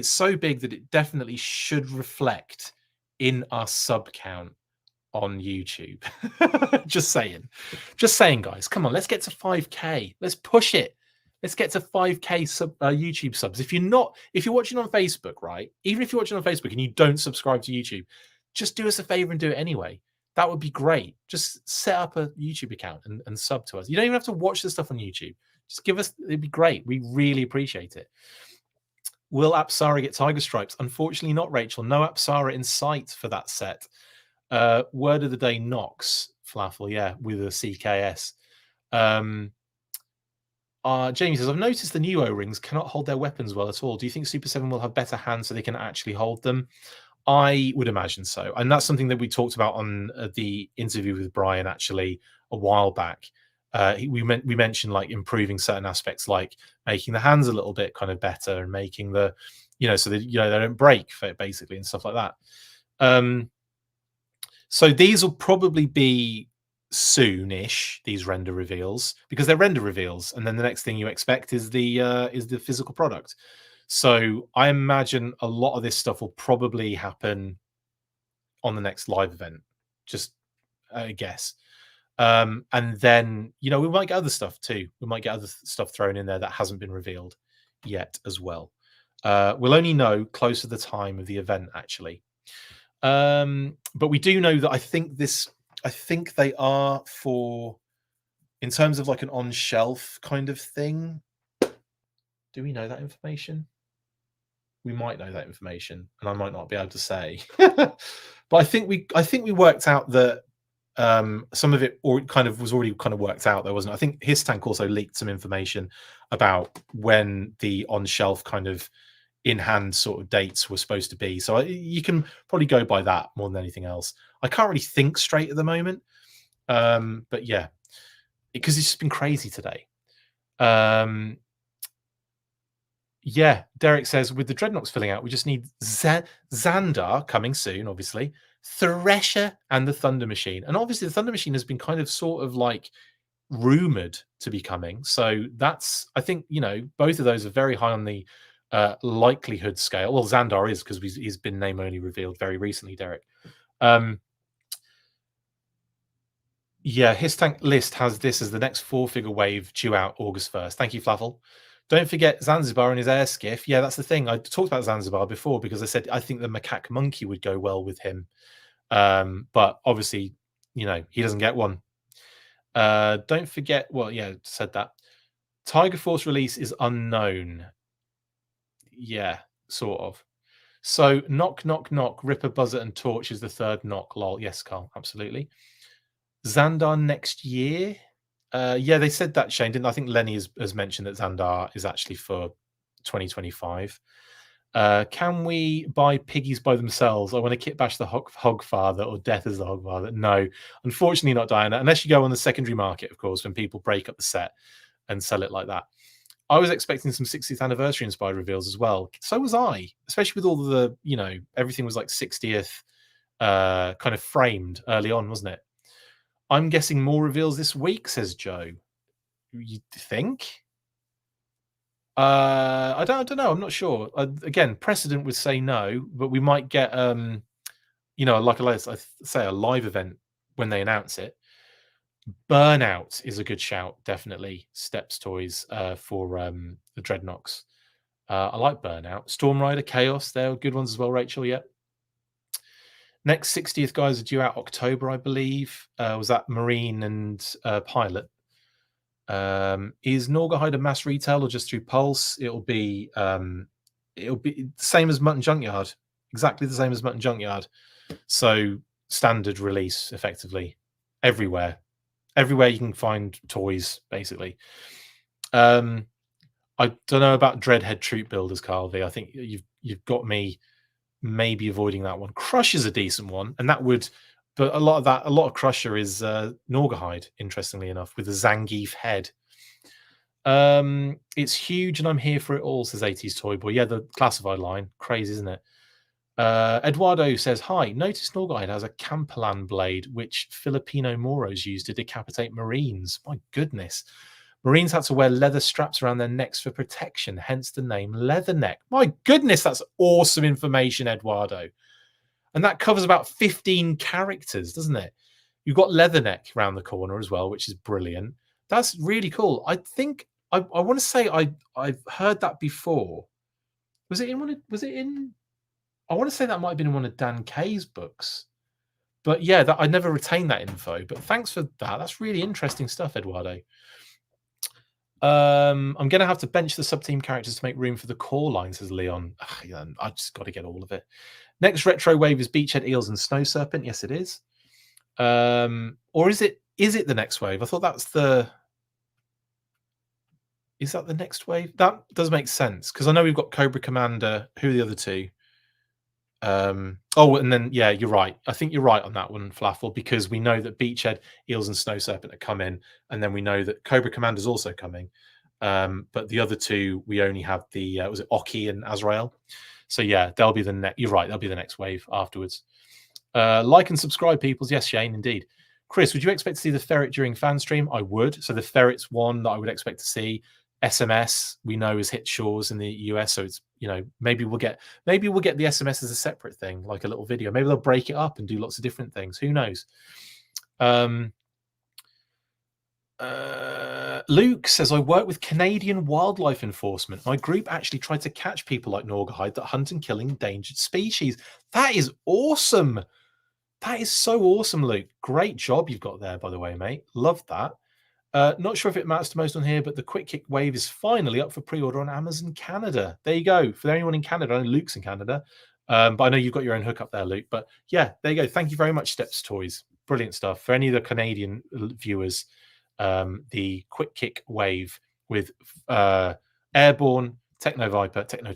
so big that it definitely should reflect in our sub count on YouTube. Just saying, guys. Come on, let's get to 5K. Let's push it. Let's get to 5K YouTube subs. If you're watching on Facebook, right? Even if you're watching on Facebook and you don't subscribe to YouTube, just do us a favor and do it anyway. That would be great. Just set up a YouTube account and sub to us. You don't even have to watch the stuff on YouTube. Just give us, it'd be great. We really appreciate it. Will Apsara get Tiger Stripes? Unfortunately not, Rachel. No Apsara in sight for that set. Word of the day, Nox Flaffle, yeah, with a CKS. Jamie says, I've noticed the new O-rings cannot hold their weapons well at all. Do you think Super 7 will have better hands so they can actually hold them? I would imagine so. And that's something that we talked about on the interview with Brian, actually, a while back. We mentioned like improving certain aspects, like making the hands a little bit kind of better and making the, so that, they don't break, basically, and stuff like that. So these will probably be soonish, these render reveals, because they're render reveals, and then the next thing you expect is the physical product. So I imagine a lot of this stuff will probably happen on the next live event, just I guess. And then we might get other stuff too. We might get other stuff thrown in there that hasn't been revealed yet as well. We'll only know close to the time of the event, actually. But we do know that I think they are for, in terms of like an on-shelf kind of thing. Do we know that information? We might know that information, and I might not be able to say. But I think we worked out that some of it was already worked out, though, wasn't it? I think His Tank also leaked some information about when the on-shelf kind of in-hand sort of dates were supposed to be. So you can probably go by that more than anything else. I can't really think straight at the moment. But yeah, because it's just been crazy today. Yeah, Derek says, with the Dreadnoks filling out, we just need Xandar coming soon, obviously. Thresher and the Thunder Machine. And obviously the Thunder Machine has been kind of sort of like rumored to be coming. So that's, I think, both of those are very high on the likelihood scale. Well, Xandar is, because he's been name only revealed very recently, Derek. Yeah, his tank list has this as the next 4-figure wave due out August 1st. Thank you, Flaffle. Don't forget Zanzibar and his air skiff. Yeah, that's the thing. I talked about Zanzibar before because I said I think the macaque monkey would go well with him. But obviously, he doesn't get one. Don't forget, well, yeah, said that. Tiger Force release is unknown. Yeah, sort of. So knock, knock, knock. Ripper, Buzzer, and Torch is the third knock. Lol. Yes, Carl, absolutely. Xandar next year. Yeah, they said that, Shane, didn't I? think Lenny has mentioned that Xandar is actually for 2025. Can we buy piggies by themselves? I want to kit bash the Hogfather or Death as the Hogfather. No, unfortunately not, Diana. Unless you go on the secondary market, of course, when people break up the set and sell it like that. I was expecting some 60th anniversary inspired reveals as well. So was I, especially with all the, everything was like 60th kind of framed early on, wasn't it? I'm guessing more reveals this week, says Joe. You think? I don't know. I'm not sure. Again, precedent would say no, but we might get, like I say, a live event when they announce it. Burnout is a good shout, definitely. Steps Toys for the Dreadnoks. I like Burnout. Storm Rider, Chaos, they're good ones as well, Rachel. Yeah. Next 60th guys are due out October, I believe. Was that Marine and Pilot? Is Norgahide a mass retail or just through Pulse? It'll be the same as Mutton Junkyard, exactly the same as Mutton Junkyard. So standard release, effectively, everywhere you can find toys, basically. I don't know about Dreadhead Troop Builders, Carl V. I think you've got me maybe avoiding that one. Crush is a decent one, and that would. But a lot of Crusher is Norgahide, interestingly enough, with a Zangief head. It's huge, and I'm here for it all, says 80s Toy Boy. Yeah, the classified line. Crazy, isn't it? Eduardo says, hi, notice Norgahide has a Campelan blade, which Filipino Moros use to decapitate Marines. My goodness. Marines had to wear leather straps around their necks for protection, hence the name Leatherneck. My goodness, that's awesome information, Eduardo. And that covers about 15 characters, doesn't it? You've got Leatherneck around the corner as well, which is brilliant. That's really cool. I think I want to say I've heard that before. Was it in? I want to say that might have been in one of Dan Kay's books. But yeah, I never retained that info. But thanks for that. That's really interesting stuff, Eduardo. I'm going to have to bench the sub-team characters to make room for the core line, says Leon. I just got to get all of it. Next retro wave is Beachhead Eels and Snow Serpent. Yes, it is. Or is it the next wave? I thought that's the... Is that the next wave? That does make sense, because I know we've got Cobra Commander. Who are the other two? And then, yeah, you're right. I think you're right on that one, Flaffle, because we know that Beachhead, Eels, and Snow Serpent are coming, and then we know that Cobra Commander is also coming. But the other two, we only have the was it Oki and Azrael? So yeah, they'll be the next. You're right, they'll be the next wave afterwards. Like and subscribe, peoples. Yes, Shane, indeed. Chris, would you expect to see the ferret during fan stream? I would. So the ferret's one that I would expect to see. SMS we know has hit shores in the US, so it's maybe we'll get the SMS as a separate thing, like a little video. Maybe they'll break it up and do lots of different things. Who knows? Luke says, I work with Canadian Wildlife Enforcement. My group actually tried to catch people like Norgahide that hunt and kill endangered species. That is awesome. That is so awesome, Luke. Great job you've got there, by the way, mate. Love that. Not sure if it matters to most on here, but the Quick Kick Wave is finally up for pre-order on Amazon Canada. There you go. For anyone in Canada, I know Luke's in Canada, but I know you've got your own hookup there, Luke. But yeah, there you go. Thank you very much, Steps Toys. Brilliant stuff. For any of the Canadian viewers, the Quick Kick Wave with Airborne, Techno Viper, Techno,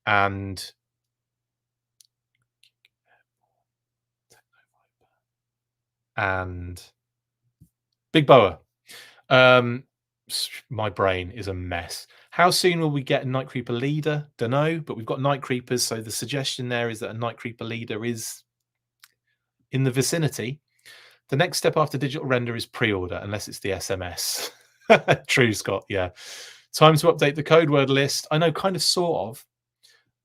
and Big Boa. My brain is a mess. How soon will we get a Night Creeper leader? Don't know, but we've got Night Creepers, so the suggestion there is that a Night Creeper leader is in the vicinity. The next step after digital render is pre-order, unless it's the SMS. True, Scott. Yeah. Time to update the code word list. I know, kind of, sort of.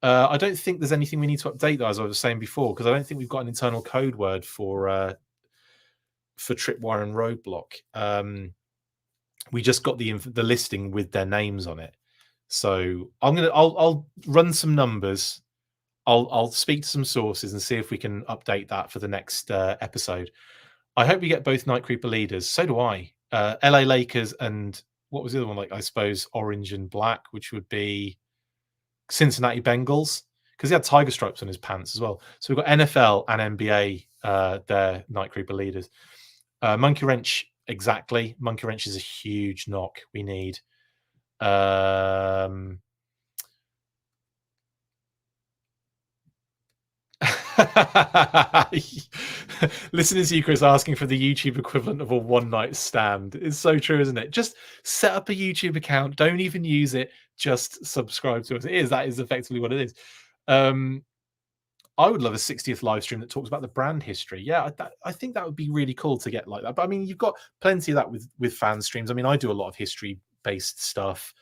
I don't think there's anything we need to update, though, as I was saying before, because I don't think we've got an internal code word for Tripwire and Roadblock. We just got the listing with their names on it. So I'll run some numbers. I'll speak to some sources and see if we can update that for the next episode. I hope we get both Night Creeper leaders. So do I. LA Lakers and what was the other one? Like, I suppose orange and black, which would be Cincinnati Bengals, because he had tiger stripes on his pants as well. So we've got NFL and NBA, their Night Creeper leaders. Monkey Wrench, exactly. Monkey Wrench is a huge knock. We need. Listening to you, Chris, asking for the YouTube equivalent of a one-night stand is so true, isn't it? Just set up a YouTube account. Don't even use it. Just subscribe to us. That is effectively what it is. I would love a 60th live stream that talks about the brand history. Yeah, I think that would be really cool to get like that. But I mean, you've got plenty of that with fan streams. I mean, I do a lot of history-based stuff.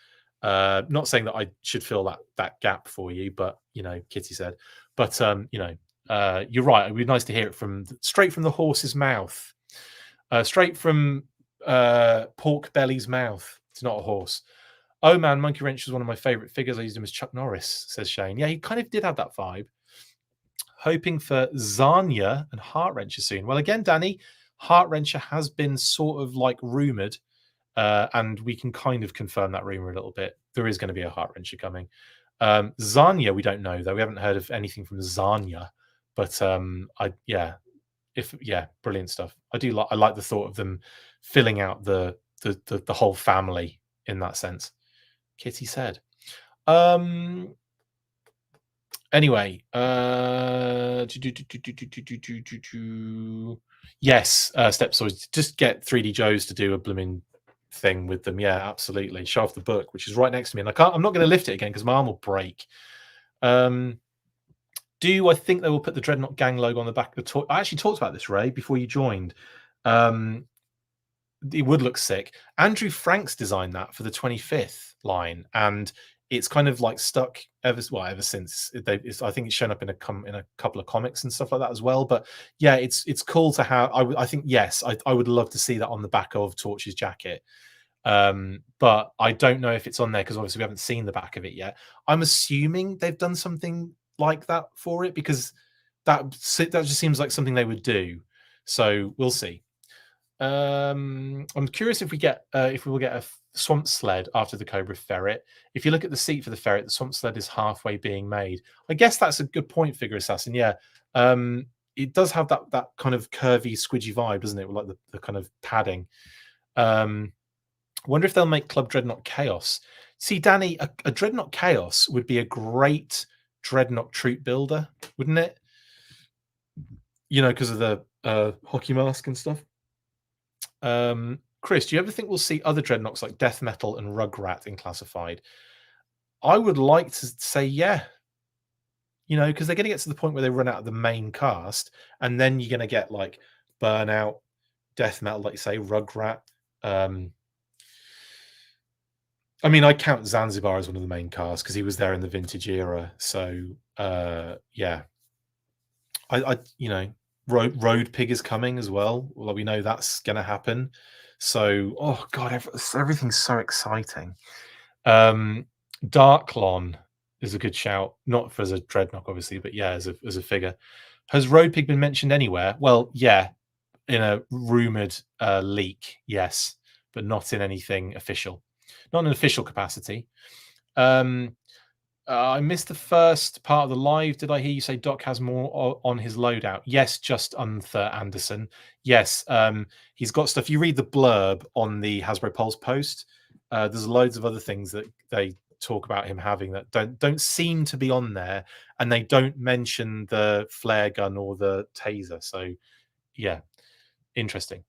Not saying that I should fill that gap for you, but Kitty said. But you're right. It'd be nice to hear it straight from the horse's mouth, straight from Pork Belly's mouth. It's not a horse. Oh man, Monkey Wrench was one of my favorite figures. I used him as Chuck Norris, says Shane. Yeah, he kind of did have that vibe. Hoping for Zarnia and Heart Wrencher soon. Well, again, Danny, Heart Wrencher has been sort of like rumored, and we can kind of confirm that rumor a little bit. There is going to be a Heart Wrencher coming. Zarnia, we don't know though. We haven't heard of anything from Zarnia, but brilliant stuff. I like the thought of them filling out the whole family in that sense. Kitty said. Anyway, yes, Stepsoids, just get 3D Joes to do a blooming thing with them. Yeah, absolutely. Show off the book, which is right next to me, and I'm not going to lift it again because my arm will break. Do I think they will put the Dreadnought Gang logo on the back of the toy? I actually talked about this, Ray, before you joined. It would look sick. Andrew Franks designed that for the 25th line, and it's kind of like stuck ever since. I think it's shown up in a couple of comics and stuff like that as well. But yeah, it's cool to have. I think yes, I would love to see that on the back of Torch's jacket. But I don't know if it's on there because obviously we haven't seen the back of it yet. I'm assuming they've done something like that for it because that just seems like something they would do. So we'll see. I'm curious if we will get a swamp sled after the Cobra Ferret. If you look at the seat for the Ferret, the swamp sled is halfway being made. I guess that's a good point, Figure Assassin. Yeah, it does have that kind of curvy, squidgy vibe, doesn't it? With like the kind of padding. Wonder if they'll make Club Dreadnought Chaos. See, Danny, a Dreadnought Chaos would be a great Dreadnought troop builder, wouldn't it? Because of the hockey mask and stuff. Chris, do you ever think we'll see other Dreadnoughts like Death Metal and Rugrat in Classified? I would like to say yeah. Because they're going to get to the point where they run out of the main cast, and then you're going to get like Burnout, Death Metal, like you say, Rugrat. I mean, I count Zanzibar as one of the main cast because he was there in the vintage era. So yeah, Road Pig is coming as well. Well, we know that's going to happen. So, oh god, everything's so exciting. Darklon is a good shout, not as a Dreadnought, obviously, but yeah, as a figure. Has Road Pig been mentioned anywhere? Well, yeah, in a rumored leak, yes, but not in anything official, not in an official capacity. I missed the first part of the live. Did I hear you say Doc has more on his loadout? Yes, just Unther Anderson. Yes, he's got stuff. You read the blurb on the Hasbro Pulse post. There's loads of other things that they talk about him having that don't seem to be on there, and they don't mention the flare gun or the taser. So, yeah, interesting.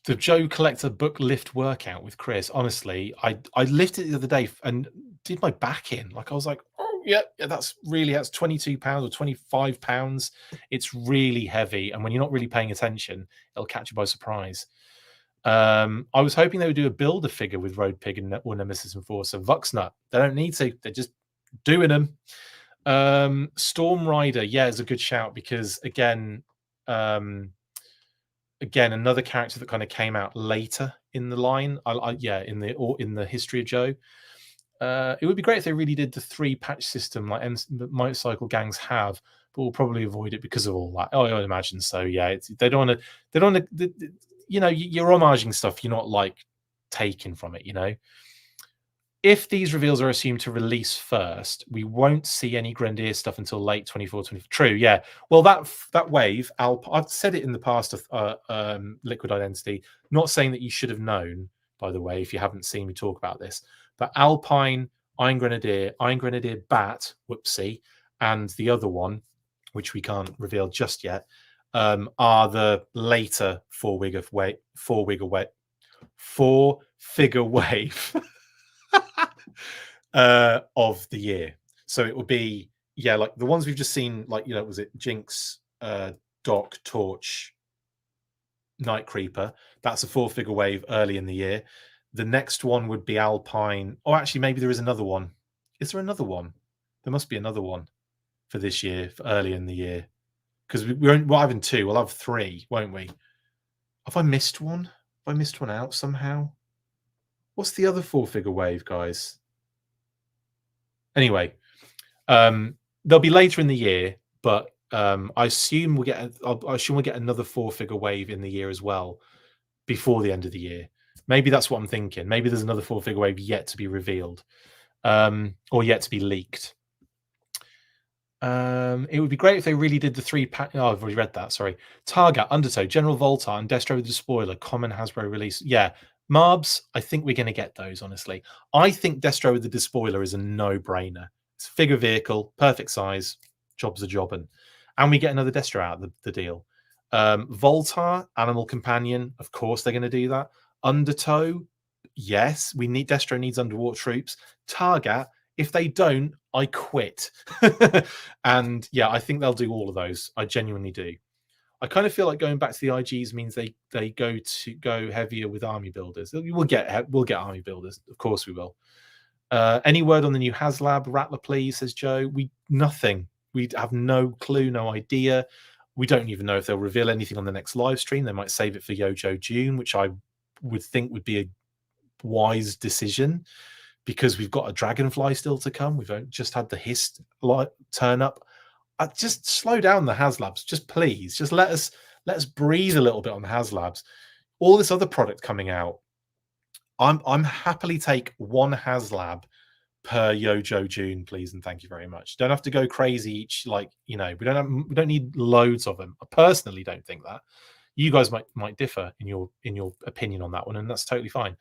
The Joe Collector book lift workout with Chris. Honestly, I lifted it the other day and did my back in. Like I was like, oh yeah, that's 22 pounds or 25 pounds. It's really heavy, and when you're not really paying attention, it'll catch you by surprise. I was hoping they would do a builder figure with Road Pig and or Nemesis Enforcer. Vuxnut, they don't need to. They're just doing them. Storm Rider, yeah, is a good shout because again, another character that kind of came out later in the line. In the history of Joe. It would be great if they really did the 3 patch system like motorcycle gangs have, but we'll probably avoid it because of all that. Oh, I would imagine so. Yeah, they don't want to. You know, you're homaging stuff you're not like taking from it. You know, if these reveals are assumed to release first, we won't see any Grenadier stuff until late 24, 25. True, yeah. Well, that wave, I've said it in the past of Liquid Identity, not saying that you should have known, by the way, if you haven't seen me talk about this, but Alpine, Iron Grenadier Bat, whoopsie, and the other one, which we can't reveal just yet, are the later four-figure wave of the year. So it would be, yeah, like the ones we've just seen, like, you know, was it Jinx, Doc, Torch, Night Creeper? That's a 4-figure wave early in the year. The next one would be Alpine. Oh, actually, maybe there is another one. Is there another one? There must be another one for this year, for early in the year. Because we're having 2. We'll have 3, won't we? Have I missed one? Have I missed one out somehow? What's the other 4-figure wave, guys? Anyway, they'll be later in the year, but I assume we'll get another 4-figure wave in the year as well before the end of the year. Maybe that's what I'm thinking. Maybe there's another 4-figure wave yet to be revealed, or yet to be leaked. It would be great if they really did the 3 pack. Oh, I've already read that. Sorry. Targa, Undertow, General Voltar, and Destro the Despoiler. Common Hasbro release. Yeah, Marbs. I think we're going to get those. Honestly, I think Destro with the Despoiler is a no-brainer. It's a figure vehicle, perfect size. Job's a jobbin', and we get another Destro out of the deal. Voltar, Animal Companion. Of course, they're going to do that. Undertow. Yes, Destro needs underwater troops. Targa. If they don't, I quit. And yeah, I think they'll do all of those. I genuinely do. I kind of feel like going back to the IGs means they go heavier with army builders. We'll get army builders, of course we will. Any word on the new HasLab Rattler, please? Says Joe. Nothing. We have no clue, no idea. We don't even know if they'll reveal anything on the next live stream. They might save it for Yojo June, which I would think would be a wise decision, because we've got a Dragonfly still to come. We've just had the Hist turn up. Just slow down the HasLabs, just please. Just let us breathe a little bit on the HasLabs. All this other product coming out, I'm happily take 1 HasLab per Yojo June, please, and thank you very much. Don't have to go crazy each, like, you know, we don't need loads of them. I personally don't think that. You guys might differ in your opinion on that one, and that's totally fine.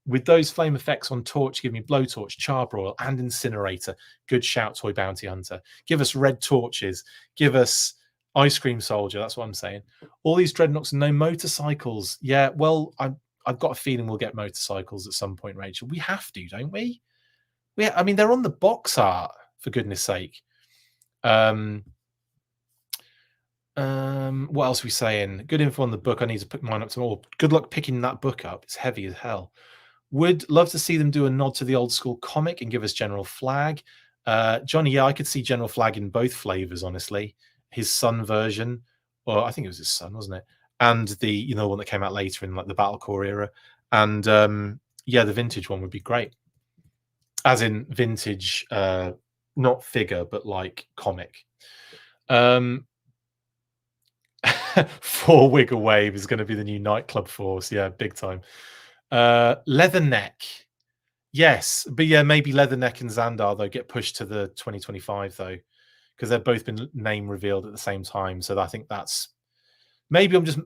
With those flame effects on Torch, give me Blowtorch, Charbroil, and Incinerator. Good shout, Toy Bounty Hunter. Give us red torches. Give us Ice Cream Soldier. That's what I'm saying. All these Dreadnoughts and no motorcycles. Yeah, well, I've got a feeling we'll get motorcycles at some point, Rachel. We have to, don't we? I mean, they're on the box art, for goodness sake. What else are we saying? Good info on the book. I need to put mine up to more. Good luck picking that book up. It's heavy as hell. Would love to see them do a nod to the old school comic and give us General Flag. Johnny, yeah, I could see General Flag in both flavors, honestly. His son version, or I think it was his son, wasn't it? And the one that came out later in like the Battle Core era. And yeah, the vintage one would be great. As in vintage, not figure, but like comic. 4-wigger wave is going to be the new nightclub force. Yeah, big time. Leatherneck, yes, but yeah, maybe Leatherneck and Xandar though get pushed to the 2025 though, because they've both been name revealed at the same time. So I think that's maybe I'm just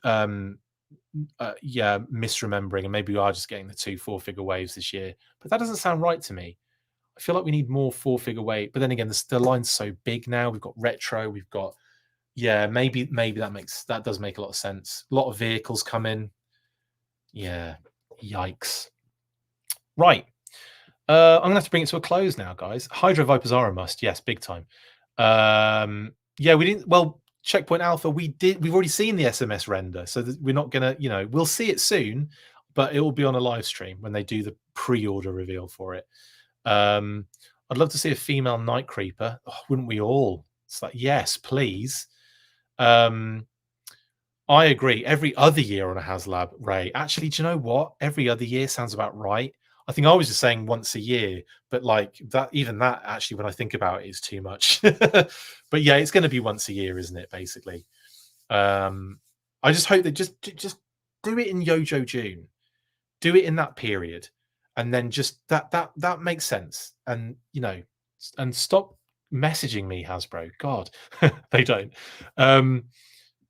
misremembering, and maybe we are just getting the 2 4-figure waves this year. But that doesn't sound right to me. I feel like we need more 4-figure wave. But then again, the line's so big now. We've got retro. We've got maybe that does make a lot of sense. A lot of vehicles come in. Yeah, yikes. Right. I'm gonna have to bring it to a close now, guys. Hydro Vipers are a must. Yes, big time. Yeah, we didn't. Well, Checkpoint Alpha, we did. We've already seen the SMS render, so we're not gonna. We'll see it soon, but it will be on a live stream when they do the pre-order reveal for it. I'd love to see a female Night Creeper. Oh, wouldn't we all? It's like, yes, please. I agree. Every other year on a HasLab, Ray. Actually, do you know what? Every other year sounds about right. I think I was just saying once a year, but like that, even that actually, when I think about it, is too much. But yeah, it's going to be once a year, isn't it? Basically, I just hope that just do it in Yojo June, do it in that period, and then just that makes sense. And and stop messaging me, Hasbro. God, they don't.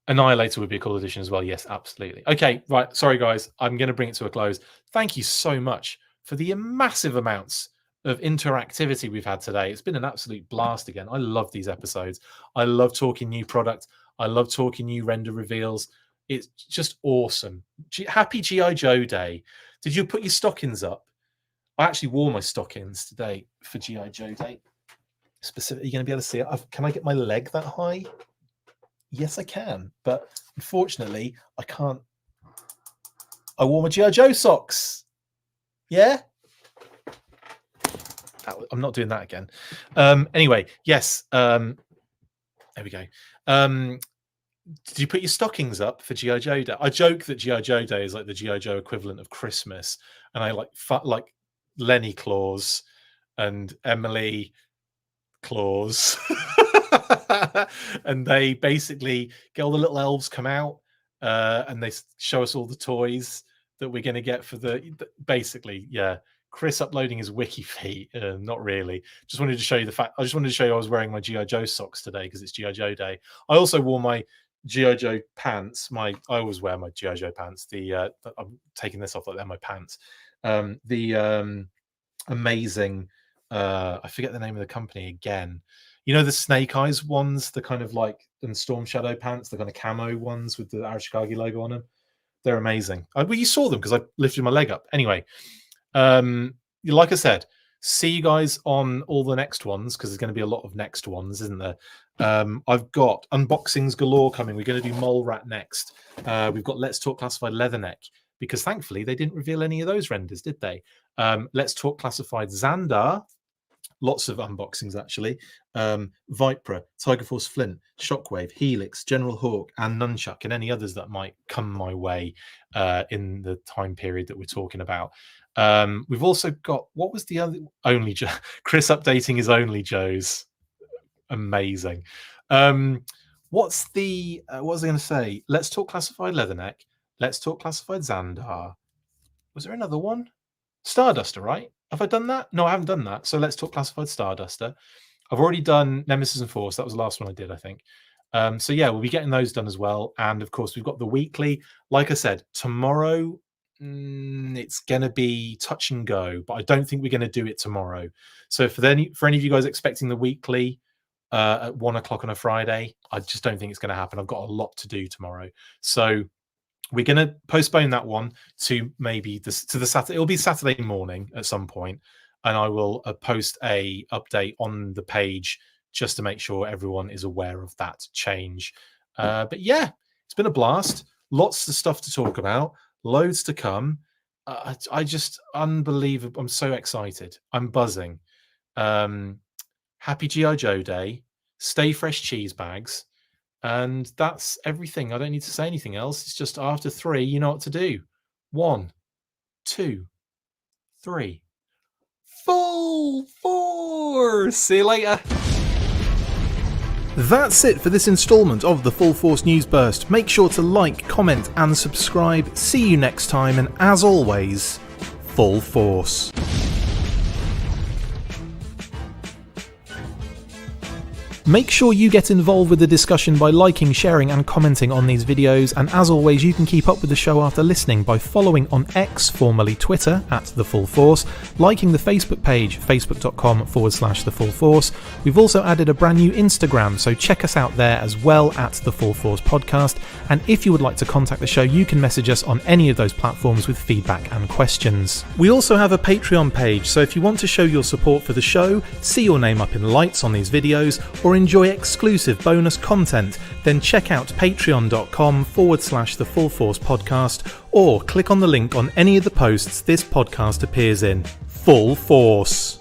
Annihilator would be a cool addition as well. Yes, absolutely. Okay, right. Sorry, guys. I'm going to bring it to a close. Thank you so much for the massive amounts of interactivity we've had today. It's been an absolute blast again. I love these episodes. I love talking new product. I love talking new render reveals. It's just awesome. Happy G.I. Joe Day. Did you put your stockings up? I actually wore my stockings today for G.I. Joe Day. Specifically, you're going to be able to see it. Can I get my leg that high? Yes, I can, but unfortunately, I can't. I wore my G.I. Joe socks. Yeah? I'm not doing that again. Anyway, yes. There we go. Did you put your stockings up for G.I. Joe Day? I joke that G.I. Joe Day is like the G.I. Joe equivalent of Christmas, and I like Lenny Claus and Emily Claus. And they basically get all the little elves come out and they show us all the toys that we're going to get for basically, yeah. Chris uploading his wiki feet. Not really. Just wanted to show you the fact. I just wanted to show you I was wearing my G.I. Joe socks today because it's G.I. Joe Day. I also wore my G.I. Joe pants. I always wear my G.I. Joe pants. I'm taking this off like they're my pants. Amazing. I forget the name of the company again. You know the Snake Eyes ones, the kind of like and Storm Shadow pants, the kind of camo ones with the Arashikage logo on them. They're amazing. Well, you saw them because I lifted my leg up. Anyway, like I said, see you guys on all the next ones because there's going to be a lot of next ones, isn't there? I've got unboxings galore coming. We're going to do Mole Rat next. We've got Let's Talk Classified Leatherneck because thankfully they didn't reveal any of those renders, did they? Let's Talk Classified Xandar. Lots of unboxings, actually. Vipra, Tiger Force Flint, Shockwave, Helix, General Hawk, and Nunchuck, and any others that might come my way in the time period that we're talking about. We've also got, what was the other? Only Joe. Chris updating his Only Joes. Amazing. What was I going to say? Let's Talk Classified Leatherneck. Let's Talk Classified Xandar. Was there another one? Starduster, right? Have I done that? No, I haven't done that. So let's talk Classified Starduster. I've already done Nemesis and Force. That was the last one I did, I think. So yeah, we'll be getting those done as well. And of course, we've got the weekly. Like I said, tomorrow it's going to be touch and go, but I don't think we're going to do it tomorrow. So for any of you guys expecting the weekly at 1 o'clock on a Friday, I just don't think it's going to happen. I've got a lot to do tomorrow. So we're going to postpone that one to maybe the Saturday. It'll be Saturday morning at some point, and I will post a update on the page just to make sure everyone is aware of that change. But yeah, it's been a blast. Lots of stuff to talk about. Loads to come. I just unbelievable. I'm so excited. I'm buzzing. Happy G.I. Joe Day. Stay fresh cheese bags. And that's everything. I don't need to say anything else. It's just after 3, you know what to do. 1, 2, 3. Full force. See you later. That's it for this installment of the Full Force News Burst. Make sure to like, comment, and subscribe. See you next time, and as always, Full Force. Make sure you get involved with the discussion by liking, sharing and commenting on these videos, and as always you can keep up with the show after listening by following on X, formerly Twitter, @TheFullForce, liking the Facebook page, facebook.com/TheFullForce. We've also added a brand new Instagram, so check us out there as well @TheFullForce Podcast, and if you would like to contact the show you can message us on any of those platforms with feedback and questions. We also have a Patreon page, so if you want to show your support for the show, see your name up in lights on these videos, or enjoy exclusive bonus content, then check out patreon.com/TheFullForce Podcast, or click on the link on any of the posts this podcast appears in. Full Force!